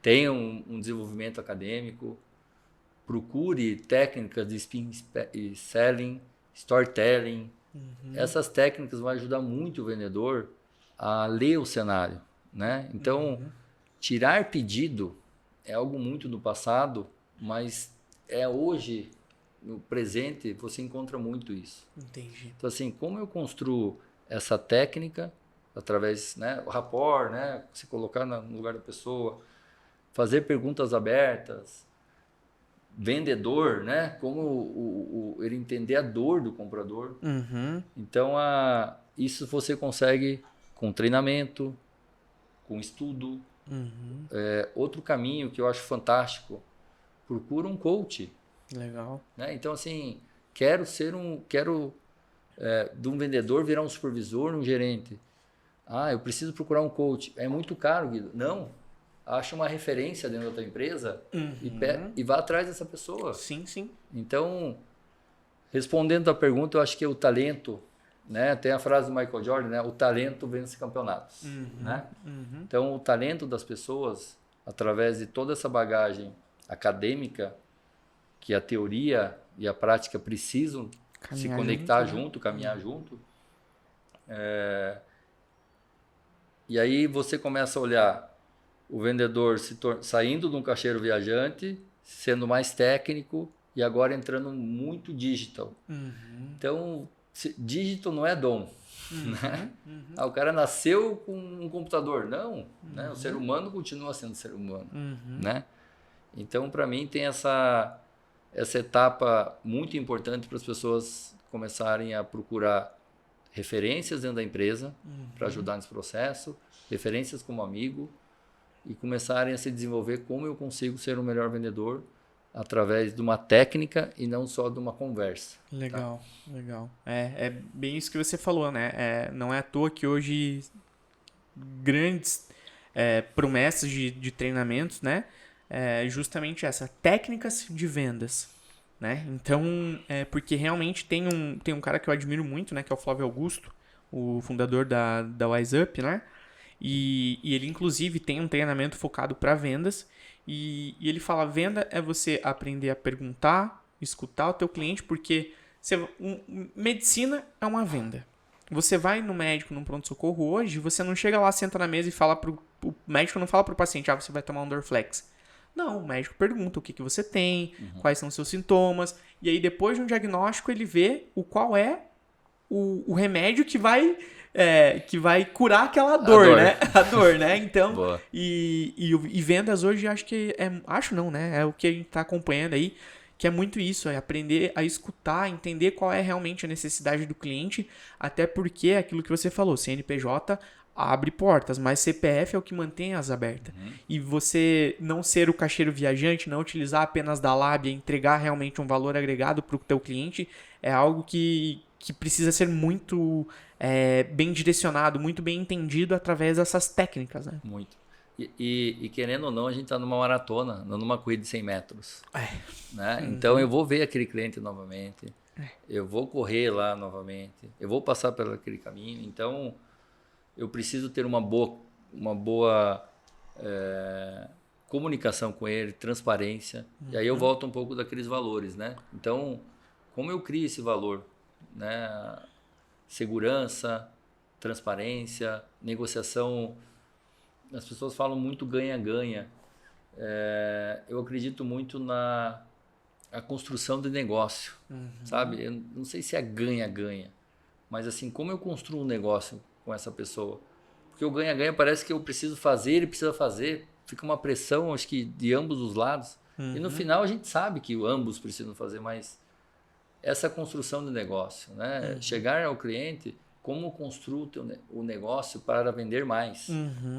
Tenha um desenvolvimento acadêmico. Procure técnicas de spin selling, storytelling. Essas técnicas vão ajudar muito o vendedor a ler o cenário, né? Então, tirar pedido é algo muito do passado, mas hoje, no presente, você encontra muito isso. Entendi. Então, assim, como eu construo essa técnica através, né, o rapport, né, se colocar no lugar da pessoa, fazer perguntas abertas, vendedor, né, como ele entender a dor do comprador. Então, isso você consegue com treinamento, com estudo. Outro caminho que eu acho fantástico, procura um coach. Legal. Né? Então, assim, quero de um vendedor virar um supervisor, um gerente. Eu preciso procurar um coach. É muito caro, Guido. Não. Acha uma referência dentro da tua empresa e vá atrás dessa pessoa. Sim, sim. Então, respondendo a pergunta, eu acho que o talento, né? Tem a frase do Michael Jordan, né? O talento vence campeonatos. Né? Então, o talento das pessoas, através de toda essa bagagem acadêmica, que a teoria e a prática precisam se conectar junto, caminhar junto. E aí você começa a olhar o vendedor saindo de um caixeiro viajante, sendo mais técnico e agora entrando muito digital. Então, digital não é dom. Né? O cara nasceu com um computador. Não. Né? O ser humano continua sendo ser humano. Né? Então, para mim, tem essa etapa muito importante para as pessoas começarem a procurar referências dentro da empresa para ajudar nesse processo, referências como amigo e começarem a se desenvolver como eu consigo ser um melhor vendedor através de uma técnica e não só de uma conversa. Legal, tá? Legal. É bem isso que você falou, né? Não é à toa que hoje grandes promessas de treinamentos, né? Justamente técnicas de vendas, né? Então, porque realmente tem um cara que eu admiro muito, né? Que é o Flávio Augusto, o fundador da WiseUp, né? E ele, inclusive, tem um treinamento focado para vendas. E ele fala, venda é você aprender a perguntar, escutar o teu cliente, porque medicina é uma venda. Você vai no médico, num pronto-socorro hoje, você não chega lá, senta na mesa e fala o médico não fala pro paciente, você vai tomar um Dorflex. Não, o médico pergunta o que você tem, quais são os seus sintomas, e aí depois de um diagnóstico ele vê qual é o remédio que vai curar aquela dor, né? A dor, né? Então, e vendas hoje acho que acho não, né? É o que a gente tá acompanhando aí, que é muito isso, é aprender a escutar, entender qual é realmente a necessidade do cliente, até porque é aquilo que você falou, CNPJ abre portas, mas CPF é o que mantém as abertas. E você não ser o caixeiro viajante, não utilizar apenas da lábia, entregar realmente um valor agregado para o teu cliente, é algo que precisa ser muito bem direcionado, muito bem entendido através dessas técnicas, né? Muito. E querendo ou não, a gente está numa maratona, não numa corrida de 100 metros. Né? Então, eu vou ver aquele cliente novamente, eu vou correr lá novamente, eu vou passar por aquele caminho. Então, eu preciso ter uma boa comunicação com ele, transparência. E aí eu volto um pouco daqueles valores, né? Então, como eu crio esse valor? Né? Segurança, transparência, negociação. As pessoas falam muito ganha-ganha. Eu acredito muito na construção de negócio, sabe? Eu não sei se é ganha-ganha, mas assim, como eu construo um negócio com essa pessoa? Porque o ganha-ganha parece que eu preciso fazer, ele precisa fazer. Fica uma pressão, acho que, de ambos os lados. E no final a gente sabe que ambos precisam fazer, mas essa construção de negócio, né? Chegar ao cliente, como construo o negócio para vender mais?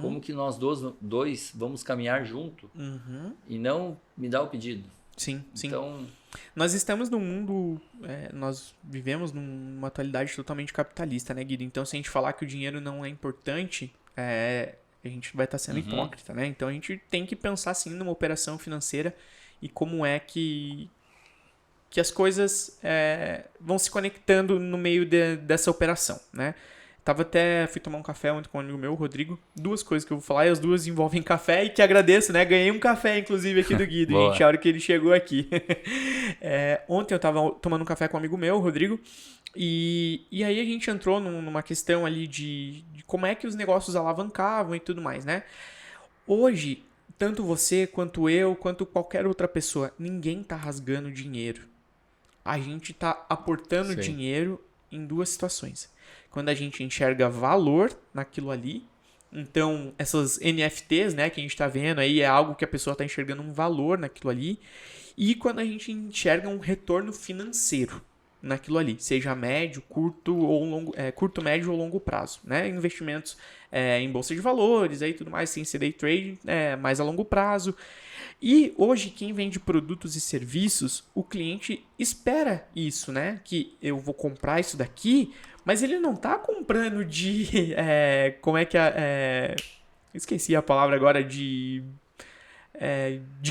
Como que nós dois vamos caminhar junto e não me dar o pedido? Sim, sim. Então, nós estamos num mundo, nós vivemos numa atualidade totalmente capitalista, né, Guido? Então, se a gente falar que o dinheiro não é importante, a gente vai estar sendo hipócrita, né? Então, a gente tem que pensar, sim, numa operação financeira e como é que as coisas vão se conectando no meio dessa operação, né? Fui tomar um café ontem com um amigo meu, o Rodrigo. Duas coisas que eu vou falar e as duas envolvem café e que agradeço, né? Ganhei um café, inclusive, aqui do Guido, gente, Boa. a hora que ele chegou aqui. Ontem eu tava tomando um café com um amigo meu, o Rodrigo, e aí a gente entrou numa questão ali de como é que os negócios alavancavam e tudo mais, né? Hoje, tanto você, quanto eu, quanto qualquer outra pessoa, ninguém tá rasgando dinheiro. A gente tá aportando Sim. dinheiro em duas situações. Quando a gente enxerga valor naquilo ali, então essas NFTs, né, que a gente tá vendo aí, é algo que a pessoa tá enxergando um valor naquilo ali, e quando a gente enxerga um retorno financeiro naquilo ali, seja médio, curto ou longo, curto, médio ou longo prazo, né? Investimentos em bolsa de valores, aí tudo mais, sem ser day trade, mais a longo prazo. E hoje, quem vende produtos e serviços, o cliente espera isso, né? Que eu vou comprar isso daqui, mas ele não tá comprando de. Como é que é? Esqueci a palavra agora de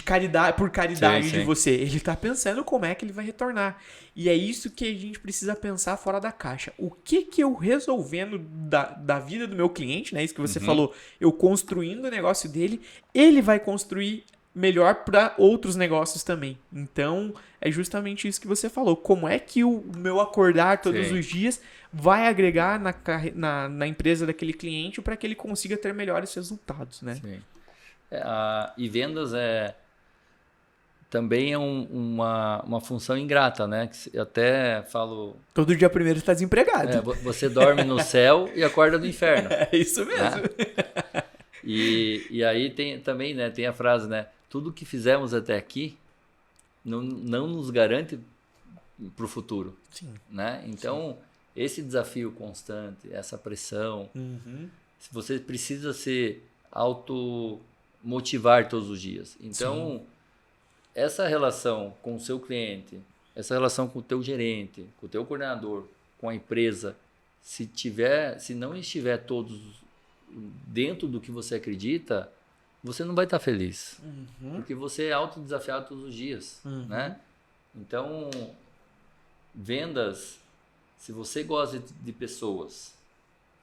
caridade, por Sim, caridade de sim. você. Ele tá pensando como é que ele vai retornar. E é isso que a gente precisa pensar fora da caixa. O que que eu resolvendo da vida do meu cliente, né? Isso que você falou, eu construindo o negócio dele, ele vai construir melhor para outros negócios também. Então, é justamente isso que você falou. Como é que o meu acordar todos Sim. os dias vai agregar na empresa daquele cliente para que ele consiga ter melhores resultados, né? Sim. E vendas também é uma função ingrata, né? Eu até falo, Todo dia primeiro está desempregado. você dorme no céu e acorda no inferno, É isso mesmo. né? E aí tem também, né? Tem a frase, né? Tudo que fizemos até aqui não nos garante para o futuro, Sim. né? Então, esse desafio constante, essa pressão, se você precisa se automotivar todos os dias. Então, essa relação com o seu cliente, essa relação com o teu gerente, com o teu coordenador, com a empresa, se não estiver todos dentro do que você acredita, você não vai estar feliz. Porque você é autodesafiado todos os dias, né? Então, vendas, se você gosta de pessoas,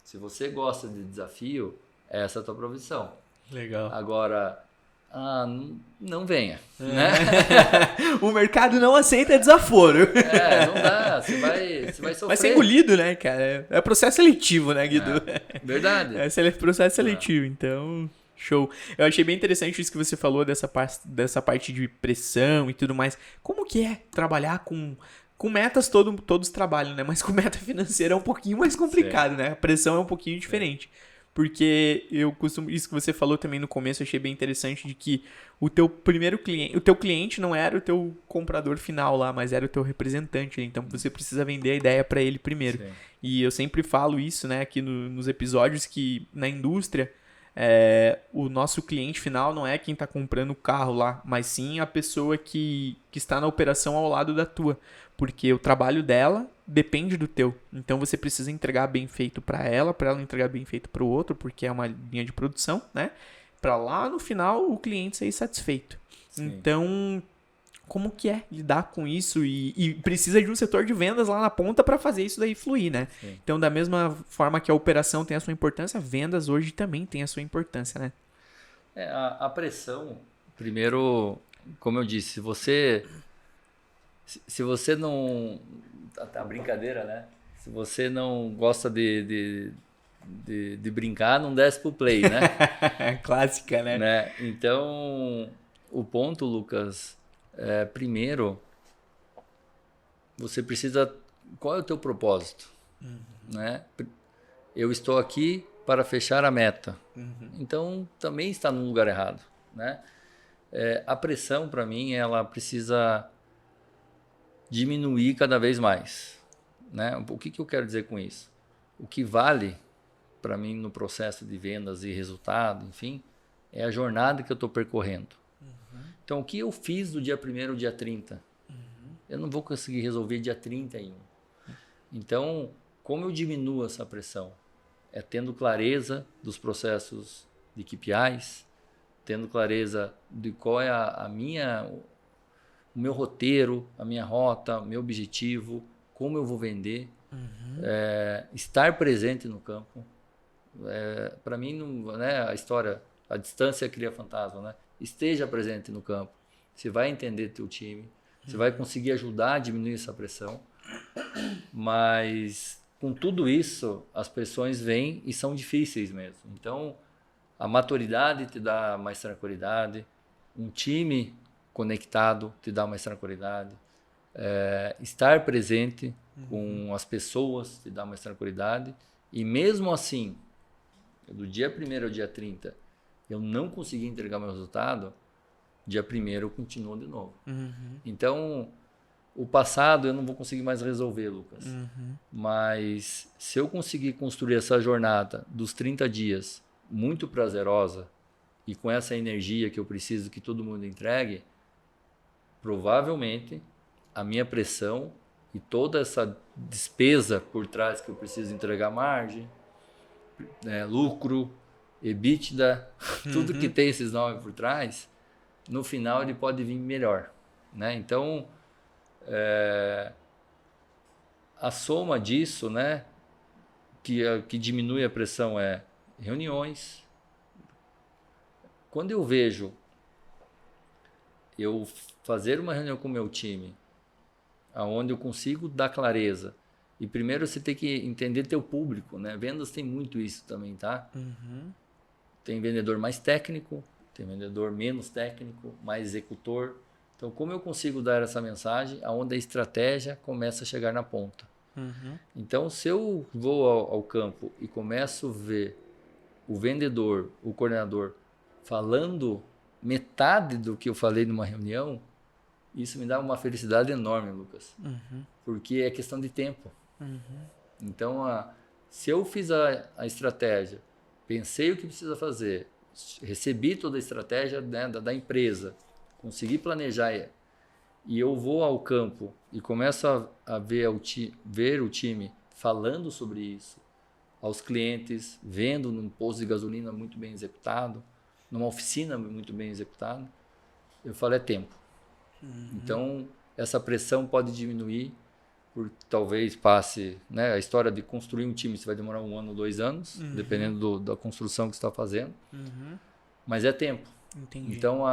se você gosta de desafio, essa é a tua profissão. Legal. Agora, não venha, né? O mercado não aceita desaforo. Não dá, você vai sofrer. Vai ser engolido, né, cara? É processo seletivo, né, Guido? Verdade. Processo seletivo, então... Show. Eu achei bem interessante isso que você falou dessa parte de pressão e tudo mais. Como que é trabalhar com metas, todos trabalham, né? Mas com meta financeira é um pouquinho mais complicado, né? A pressão é um pouquinho diferente. Porque isso que você falou também no começo, eu achei bem interessante de que o teu cliente não era o teu comprador final lá, mas era o teu representante, né? Então você precisa vender a ideia para ele primeiro. Sim. E eu sempre falo isso, né, aqui nos episódios, que na indústria o nosso cliente final não é quem está comprando o carro lá, mas sim a pessoa que está na operação ao lado da tua. Porque o trabalho dela depende do teu. Então você precisa entregar bem feito para ela entregar bem feito para o outro, porque é uma linha de produção, né? Para lá no final o cliente sair satisfeito. Sim. Então, como que é lidar com isso? E precisa de um setor de vendas lá na ponta para fazer isso daí fluir, né? Sim. Então, da mesma forma que a operação tem a sua importância, vendas hoje também tem a sua importância, né? A pressão, primeiro, como eu disse, se você não... A brincadeira, né? Se você não gosta de brincar, não desce pro play, né? Clássica, né? Então, o ponto, Lucas, primeiro, você precisa... Qual é o teu propósito? Né? Eu estou aqui para fechar a meta. Então, também está no lugar errado, né? A pressão, para mim, ela precisa diminuir cada vez mais, né? O que eu quero dizer com isso? O que vale para mim no processo de vendas e resultado, enfim, é a jornada que eu estou percorrendo. Então, o que eu fiz do dia 1º ao dia 30, eu não vou conseguir resolver dia 31. Então, como eu diminuo essa pressão? É tendo clareza dos processos de KPIs, tendo clareza de qual é o meu roteiro, a minha rota, o meu objetivo, como eu vou vender, Estar presente no campo. Para mim, não, né, a história, a distância cria fantasma, né? Esteja presente no campo. Você vai entender teu time, você vai conseguir ajudar a diminuir essa pressão, mas com tudo isso, as pressões vêm e são difíceis mesmo. Então, a maturidade te dá mais tranquilidade, um time conectado te dá mais tranquilidade, estar presente com as pessoas te dá mais tranquilidade, e mesmo assim, do dia 1º ao dia 30, eu não consegui entregar meu resultado, dia 1º eu continuo de novo. Então, o passado eu não vou conseguir mais resolver, Lucas. Mas se eu conseguir construir essa jornada dos 30 dias muito prazerosa e com essa energia que eu preciso que todo mundo entregue, provavelmente a minha pressão e toda essa despesa por trás que eu preciso entregar margem, lucro, EBITDA, tudo que tem esses nomes por trás, no final ele pode vir melhor, né? Então, a soma disso, né, que diminui a pressão reuniões. Quando eu vejo eu fazer uma reunião com o meu time, aonde eu consigo dar clareza, e primeiro você tem que entender teu público, né? Vendas tem muito isso também, tá? Tem vendedor mais técnico, tem vendedor menos técnico, mais executor. Então, como eu consigo dar essa mensagem aonde a estratégia começa a chegar na ponta? Então, se eu vou ao campo e começo a ver o vendedor, o coordenador, falando metade do que eu falei numa reunião, isso me dá uma felicidade enorme, Lucas. Porque é questão de tempo. Então, se eu fiz a estratégia, pensei o que precisa fazer, recebi toda a estratégia, né, da empresa, consegui planejar, e eu vou ao campo e começo a ver o time falando sobre isso, aos clientes, vendo num posto de gasolina muito bem executado, numa oficina muito bem executada, eu falo, é tempo. Então, essa pressão pode diminuir, talvez passe, né, a história de construir um time, você vai demorar 1 ano, 2 anos, dependendo da construção que você está fazendo, mas é tempo. Entendi. Então,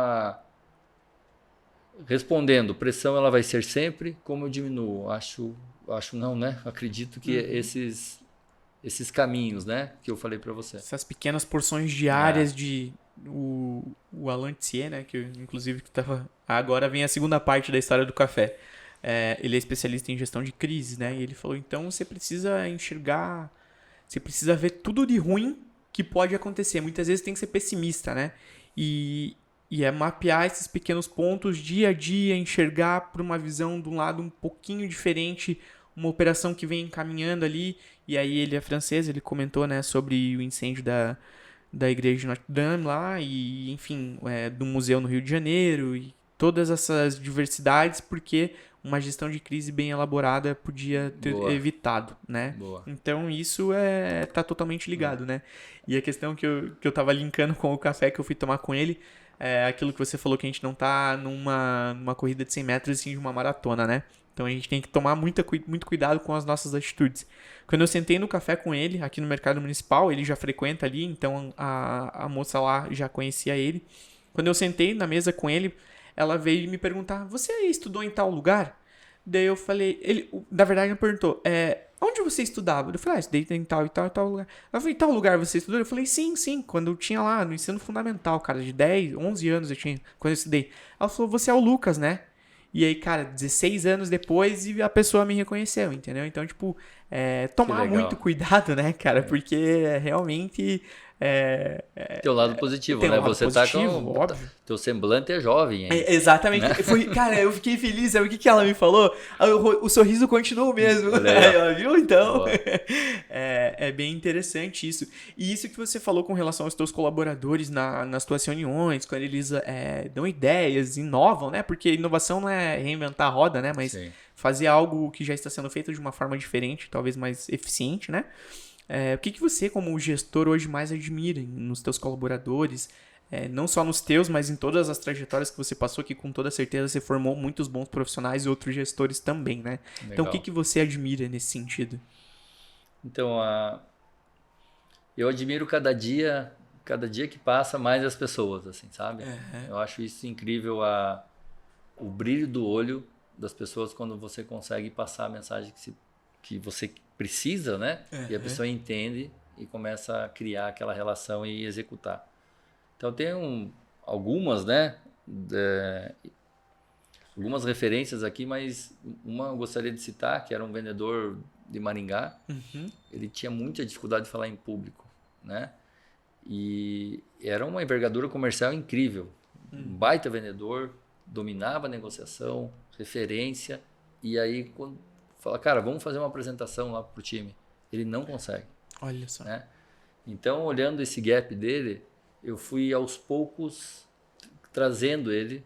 respondendo, pressão ela vai ser sempre, como eu diminuo? Acho não, né? Acredito que esses caminhos, né, que eu falei para você. Essas pequenas porções diárias de o Alain Thier, né, que inclusive que tava agora vem a segunda parte da história do café. Ele é especialista em gestão de crises, né? E ele falou, então você precisa enxergar, você precisa ver tudo de ruim que pode acontecer. Muitas vezes tem que ser pessimista, né? E mapear esses pequenos pontos dia a dia, enxergar por uma visão de um lado um pouquinho diferente, uma operação que vem encaminhando ali. E aí ele é francês, ele comentou, né, sobre o incêndio da igreja de Notre Dame lá, e enfim, do museu no Rio de Janeiro, e todas essas diversidades, porque uma gestão de crise bem elaborada podia ter evitado, né? Boa. Então isso tá totalmente ligado, né? E a questão que eu tava linkando com o café que eu fui tomar com ele, aquilo que você falou, que a gente não tá numa corrida de 100 metros, assim, de uma maratona, né? Então a gente tem que tomar muito cuidado com as nossas atitudes. Quando eu sentei no café com ele, aqui no Mercado Municipal, ele já frequenta ali, então a moça lá já conhecia ele. Quando eu sentei na mesa com ele, ela veio me perguntar, você estudou em tal lugar? Daí eu falei, na verdade ele me perguntou, onde você estudava? Eu falei, estudei em tal e tal e tal lugar. Ela falou, em tal lugar você estudou? Eu falei, sim, quando eu tinha lá no ensino fundamental, cara, de 10, 11 anos eu tinha, quando eu estudei. Ela falou, você é o Lucas, né? E aí, cara, 16 anos depois a pessoa me reconheceu, entendeu? Então, tipo, tomar muito cuidado, né, cara? Porque realmente... Tem um lado positivo, né? Você positivo, óbvio. Teu semblante é jovem, hein? Exatamente. Né? Cara, eu fiquei feliz. Sabe o que ela me falou? O sorriso continuou mesmo. Viu? Então, é bem interessante isso. E isso que você falou com relação aos teus colaboradores nas tuas reuniões, quando eles dão ideias, inovam, né? Porque inovação não é reinventar a roda, né? Mas fazer algo que já está sendo feito de uma forma diferente, talvez mais eficiente, né? O que você, como gestor, hoje mais admira nos teus colaboradores? não só nos teus, mas em todas as trajetórias que você passou, que com toda certeza você formou muitos bons profissionais e outros gestores também, né? Legal. Então, o que você admira nesse sentido? Então, eu admiro cada dia que passa mais as pessoas, assim, sabe? Eu acho isso incrível, o brilho do olho das pessoas quando você consegue passar a mensagem que você precisa, né? E a pessoa entende e começa a criar aquela relação e executar. Então, tem algumas, né? Algumas referências aqui, mas uma eu gostaria de citar, que era um vendedor de Maringá. Ele tinha muita dificuldade de falar em público, né? E era uma envergadura comercial incrível. Um baita vendedor, dominava a negociação, referência. E aí, quando fala, cara, vamos fazer uma apresentação lá pro time. Ele não consegue. Olha só. Né? Então, olhando esse gap dele, eu fui aos poucos trazendo ele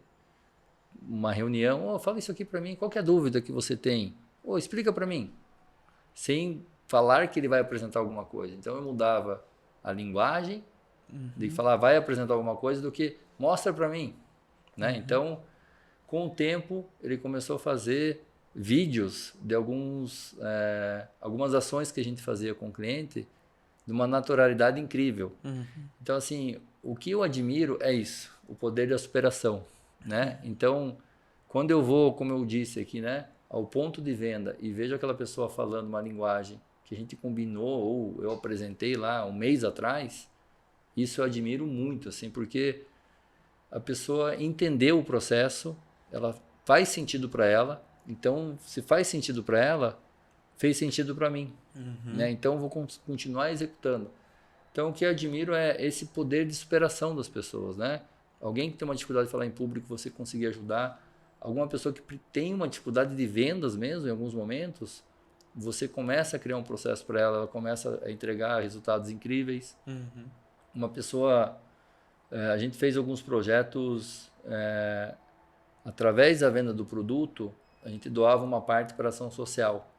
uma reunião. Fala isso aqui para mim, qual que é a dúvida que você tem? Explica para mim. Sem falar que ele vai apresentar alguma coisa. Então, eu mudava a linguagem de falar vai apresentar alguma coisa do que mostra para mim. Né? Então, com o tempo, ele começou a fazer vídeos de algumas ações que a gente fazia com o cliente de uma naturalidade incrível. Então, assim, o que eu admiro é isso, o poder da superação. Né? Então, quando eu vou, como eu disse aqui, né, ao ponto de venda e vejo aquela pessoa falando uma linguagem que a gente combinou ou eu apresentei lá um mês atrás, isso eu admiro muito, assim, porque a pessoa entendeu o processo, ela faz sentido para ela, então, se faz sentido para ela, fez sentido para mim. Né? Então, eu vou continuar executando. Então, o que eu admiro é esse poder de superação das pessoas, né? Alguém que tem uma dificuldade de falar em público, você conseguir ajudar. Alguma pessoa que tem uma dificuldade de vendas mesmo, em alguns momentos, você começa a criar um processo para ela, ela começa a entregar resultados incríveis. Uma pessoa... a gente fez alguns projetos, através da venda do produto, a gente doava uma parte para ação social.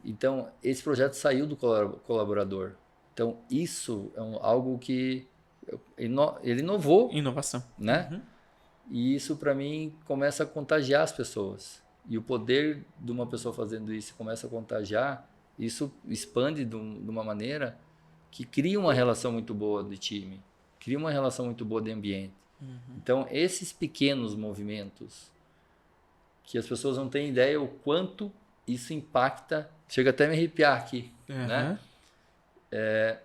Então, esse projeto saiu do colaborador. Então, isso é algo que ele inovou. Inovação. Né? E isso, para mim, começa a contagiar as pessoas. E o poder de uma pessoa fazendo isso começa a contagiar, isso expande de uma maneira que cria uma relação muito boa de time, cria uma relação muito boa de ambiente. Então, esses pequenos movimentos, que as pessoas não têm ideia o quanto isso impacta, chega até a me arrepiar aqui, né?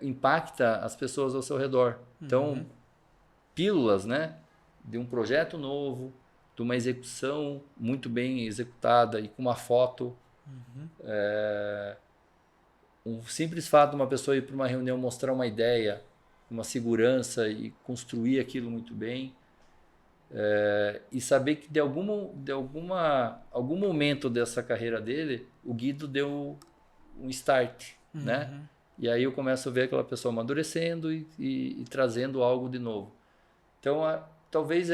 Impacta as pessoas ao seu redor. Então, pílulas, né? De um projeto novo, de uma execução muito bem executada e com uma foto. Um simples fato de uma pessoa ir para uma reunião mostrar uma ideia, uma segurança e construir aquilo muito bem. E saber que de algum momento dessa carreira dele, o Guido deu um start, né? E aí eu começo a ver aquela pessoa amadurecendo e trazendo algo de novo. Então, talvez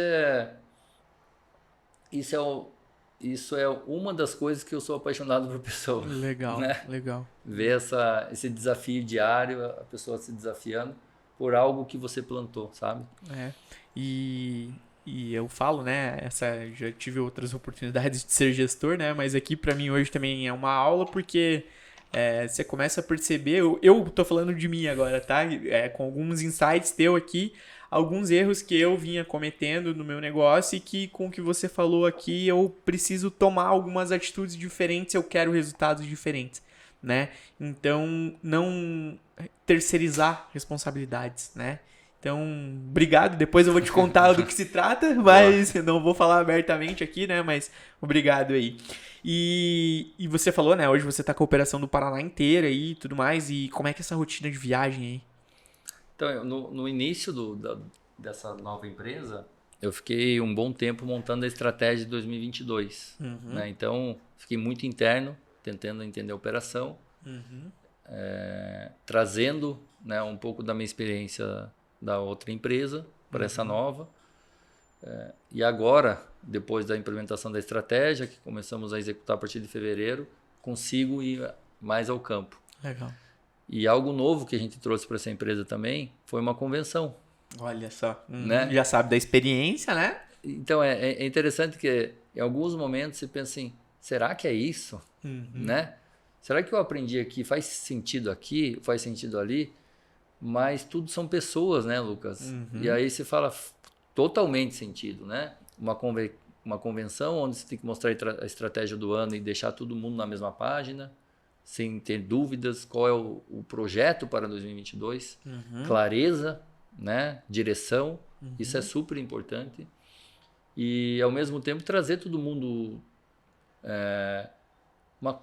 isso é uma das coisas que eu sou apaixonado por pessoas. Legal, né? legal. Ver esse desafio diário, a pessoa se desafiando por algo que você plantou, sabe? E eu falo, né, já tive outras oportunidades de ser gestor, né, mas aqui pra mim hoje também é uma aula porque você começa a perceber, eu tô falando de mim agora, tá, com alguns insights teu aqui, alguns erros que eu vinha cometendo no meu negócio e que com o que você falou aqui eu preciso tomar algumas atitudes diferentes, eu quero resultados diferentes, né, então não terceirizar responsabilidades, né. Então, obrigado. Depois eu vou te contar do que se trata, mas não vou falar abertamente aqui, né? Mas obrigado aí. E você falou, né? Hoje você tá com a operação do Paraná inteira e tudo mais. E como é que é essa rotina de viagem aí? Então, no início dessa nova empresa, eu fiquei um bom tempo montando a estratégia de 2022. Né? Então, fiquei muito interno, tentando entender a operação, trazendo, né, um pouco da minha experiência da outra empresa para essa nova. E agora, depois da implementação da estratégia, que começamos a executar a partir de fevereiro, consigo ir mais ao campo. Legal. E algo novo que a gente trouxe para essa empresa também foi uma convenção. Olha só. Né? Já sabe da experiência, né? Então, é interessante que em alguns momentos você pensa assim, será que é isso? Né? Será que eu aprendi aqui, faz sentido aqui, faz sentido ali? Mas tudo são pessoas, né, Lucas? E aí você fala totalmente sentido, né? Uma convenção onde você tem que mostrar a estratégia do ano e deixar todo mundo na mesma página, sem ter dúvidas, qual é o projeto para 2022, clareza, né? Direção, isso é super importante. E, ao mesmo tempo, trazer todo mundo...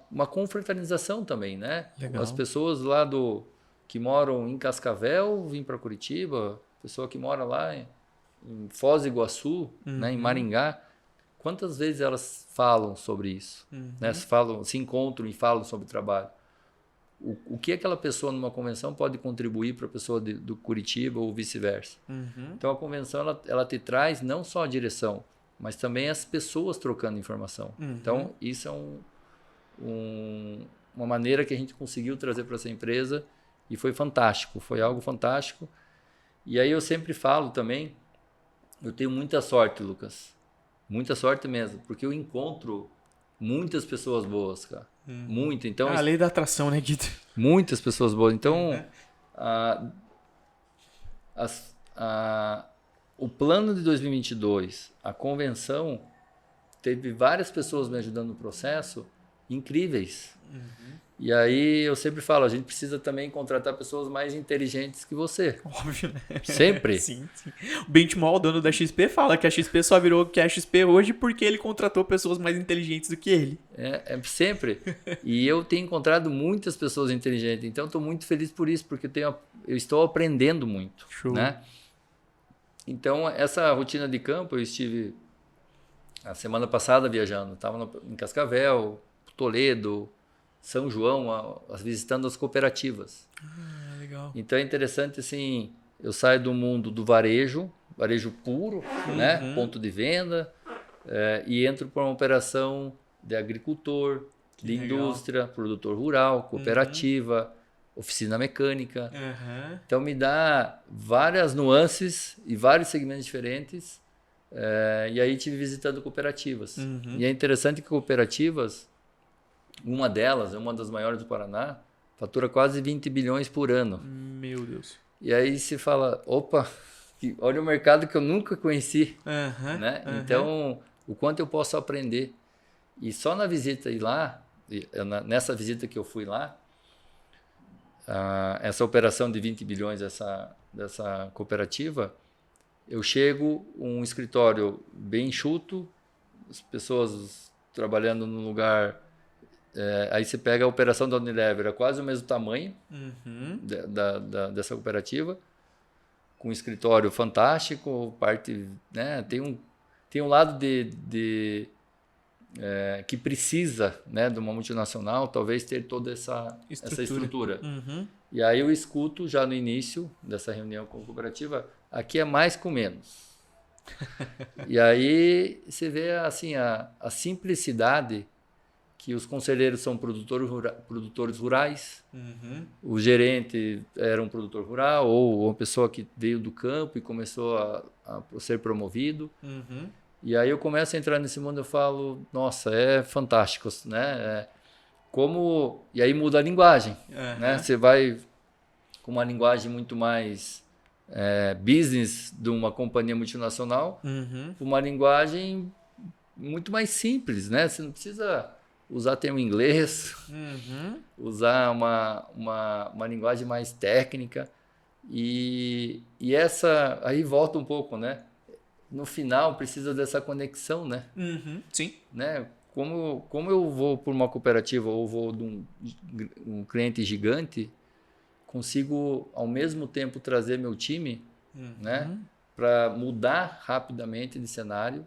Uma confraternização também, né? Legal. As pessoas lá que moram em Cascavel vêm para Curitiba, pessoa que mora lá em Foz do Iguaçu, né, em Maringá, quantas vezes elas falam sobre isso? Né? Se encontram e falam sobre trabalho. O que aquela pessoa numa convenção pode contribuir para a pessoa do Curitiba ou vice-versa? Então a convenção ela te traz não só a direção, mas também as pessoas trocando informação. Então isso é uma maneira que a gente conseguiu trazer para essa empresa e foi fantástico, foi algo fantástico. E aí eu sempre falo também, eu tenho muita sorte, Lucas, muita sorte mesmo, porque eu encontro muitas pessoas boas, cara, muito. Então A lei da atração, né, Guido? muitas pessoas boas. Então o plano de 2022, a convenção, teve várias pessoas me ajudando no processo, incríveis. E aí eu sempre falo, a gente precisa também contratar pessoas mais inteligentes que você. Óbvio, né? Sempre. Sim. O Benchmall, dono da XP, fala que a XP só virou o que é a XP hoje porque ele contratou pessoas mais inteligentes do que ele. Sempre. E eu tenho encontrado muitas pessoas inteligentes. Então estou muito feliz por isso, porque eu estou aprendendo muito. Show. Né? Então essa rotina de campo, eu estive a semana passada viajando. Estava em Cascavel, Toledo, São João, visitando as cooperativas. Legal. Então é interessante assim, eu saio do mundo do varejo puro, né, ponto de venda, e entro para uma operação de agricultor, de indústria, produtor rural, cooperativa, oficina mecânica. Então me dá várias nuances e vários segmentos diferentes. E aí estive visitando cooperativas. E é interessante que cooperativas, uma delas, uma das maiores do Paraná, fatura quase 20 bilhões por ano. Meu Deus. E aí se fala, opa, olha o mercado que eu nunca conheci. Né? Então, o quanto eu posso aprender. E só na visita nessa visita que eu fui lá, essa operação de 20 bilhões dessa cooperativa, eu chego um escritório bem enxuto, as pessoas trabalhando num lugar... aí você pega a operação da Unilever, é quase o mesmo tamanho dessa cooperativa, com um escritório fantástico, parte, né, tem um lado que precisa, né, de uma multinacional, talvez ter toda essa estrutura. E aí eu escuto já no início dessa reunião com a cooperativa, aqui é mais com menos. E aí você vê assim, a simplicidade que os conselheiros são produtores rurais, o gerente era um produtor rural ou uma pessoa que veio do campo e começou a ser promovido. E aí eu começo a entrar nesse mundo, eu falo, nossa, é fantástico, né? E aí muda a linguagem, né? Você vai com uma linguagem muito mais business de uma companhia multinacional, uma linguagem muito mais simples, né? Você não precisa usar termo inglês, usar uma linguagem mais técnica e essa aí volta um pouco, né? No final precisa dessa conexão, né? Sim. Né? Como eu vou por uma cooperativa ou vou de um cliente gigante, consigo ao mesmo tempo trazer meu time, né? Para mudar rapidamente de cenário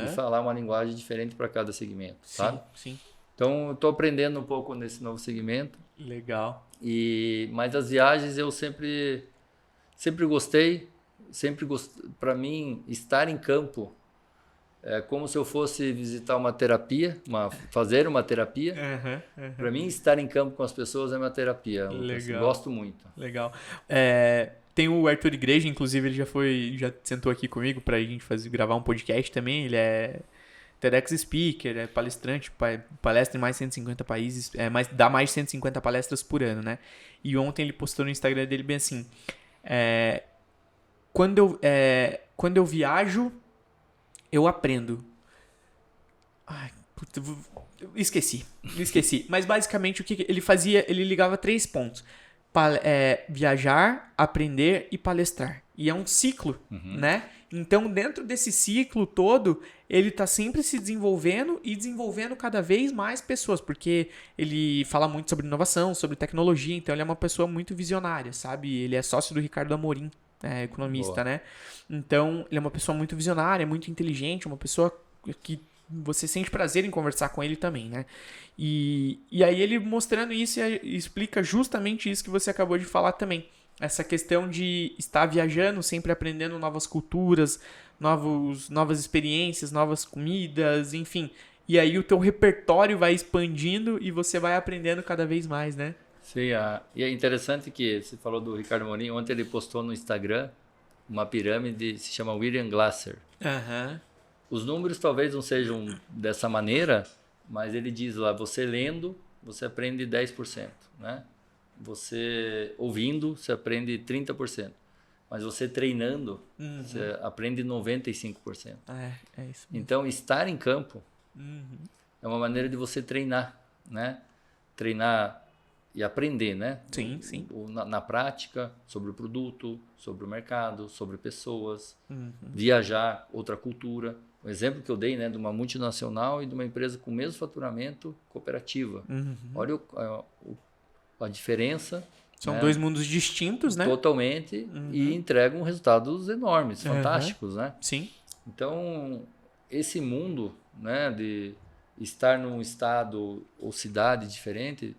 e falar uma linguagem diferente para cada segmento, sabe? Sim. Então, eu estou aprendendo um pouco nesse novo segmento. Legal. Mas as viagens eu sempre gostei. Para mim, estar em campo É como se eu fosse visitar uma terapia, fazer uma terapia. Para mim, estar em campo com as pessoas é uma terapia. Legal. Gosto muito. Legal. Tem o Arthur Igreja, inclusive ele já sentou aqui comigo pra gente gravar um podcast também. Ele é TEDx Speaker, é palestrante, palestra em mais de 150 países, dá mais de 150 palestras por ano, né? E ontem ele postou no Instagram dele bem assim, quando eu viajo, eu aprendo. Ai, puta, esqueci. Mas basicamente o que ele fazia, ele ligava 3 pontos. Viajar, aprender e palestrar. E é um ciclo, né? Então, dentro desse ciclo todo, ele tá sempre se desenvolvendo e desenvolvendo cada vez mais pessoas, porque ele fala muito sobre inovação, sobre tecnologia, então ele é uma pessoa muito visionária, sabe? Ele é sócio do Ricardo Amorim, economista, Boa. né? Então, ele é uma pessoa muito visionária, muito inteligente, uma pessoa que você sente prazer em conversar com ele também, né? E aí ele mostrando isso explica justamente isso que você acabou de falar também. Essa questão de estar viajando, sempre aprendendo novas culturas, novas experiências, novas comidas, enfim. E aí o teu repertório vai expandindo e você vai aprendendo cada vez mais, né? Sim, e é interessante que você falou do Ricardo Amorim. Ontem ele postou no Instagram uma pirâmide, se chama William Glasser. Os números talvez não sejam dessa maneira, mas ele diz lá, você lendo, você aprende 10%, né? Você ouvindo, você aprende 30%. Mas você treinando, você aprende 95%. É isso mesmo. Então, estar em campo é uma maneira de você treinar, né? Treinar e aprender, né? Sim. Na prática, sobre o produto, sobre o mercado, sobre pessoas, viajar, outra cultura. O exemplo que eu dei, né, de uma multinacional e de uma empresa com o mesmo faturamento cooperativa. Olha a diferença. São, né, 2 mundos distintos, né? Totalmente, e entregam resultados enormes, fantásticos, né? Sim. Então, esse mundo, né, de estar num estado ou cidade diferente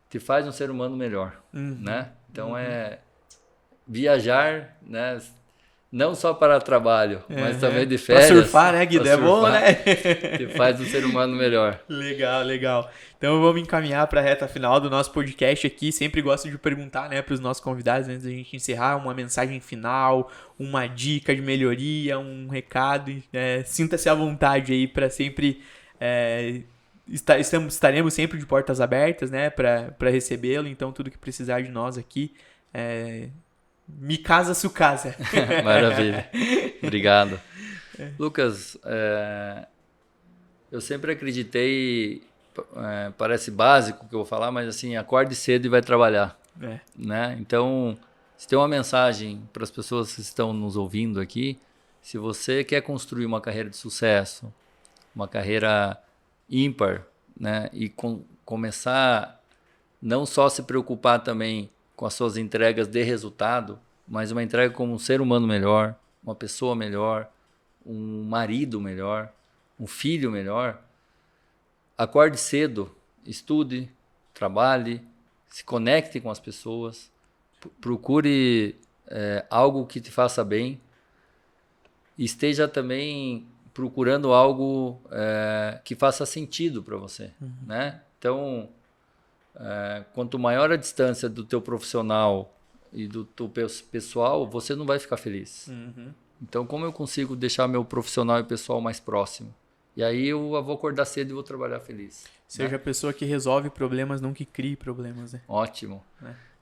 te faz um ser humano melhor, né? Então, viajar, né? Não só para trabalho, mas também de férias. Para surfar, né, Guido? É bom, né? Que faz um ser humano melhor. Legal. Então vamos encaminhar para a reta final do nosso podcast aqui. Sempre gosto de perguntar, né, para os nossos convidados, antes da gente encerrar, uma mensagem final, uma dica de melhoria, um recado. Sinta-se à vontade aí para sempre... estaremos sempre de portas abertas, né, para recebê-lo. Então tudo que precisar de nós aqui... Me casa, su casa. Maravilha. Obrigado. Lucas, eu sempre acreditei, parece básico o que eu vou falar, mas assim, acorde cedo e vai trabalhar. Né? Então, se tem uma mensagem para as pessoas que estão nos ouvindo aqui, se você quer construir uma carreira de sucesso, uma carreira ímpar, né? E começar não só se preocupar também com as suas entregas de resultado, mas uma entrega como um ser humano melhor, uma pessoa melhor, um marido melhor, um filho melhor. Acorde cedo, estude, trabalhe, se conecte com as pessoas, procure algo que te faça bem e esteja também procurando algo que faça sentido para você, né? Então, quanto maior a distância do teu profissional e do teu pessoal, você não vai ficar feliz. Então, como eu consigo deixar meu profissional e pessoal mais próximo? E aí eu vou acordar cedo e vou trabalhar feliz. Seja a pessoa que resolve problemas, não que crie problemas, né? Ótimo.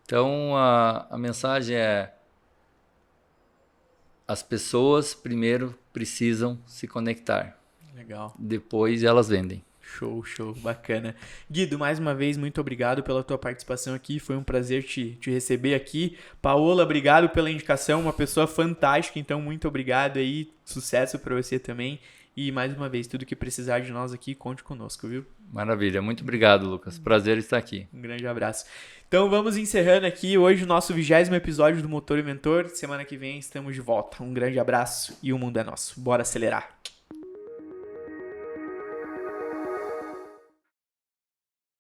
Então, a mensagem é: as pessoas primeiro precisam se conectar. Legal. Depois elas vendem. Show, bacana. Guido, mais uma vez, muito obrigado pela tua participação aqui, foi um prazer te receber aqui. Paola, obrigado pela indicação, uma pessoa fantástica, então muito obrigado aí, sucesso para você também. E mais uma vez, tudo que precisar de nós aqui, conte conosco, viu? Maravilha, muito obrigado, Lucas, prazer estar aqui. Um grande abraço. Então vamos encerrando aqui hoje o nosso 20º episódio do Motor e Mentor. Semana que vem estamos de volta. Um grande abraço e o mundo é nosso. Bora acelerar.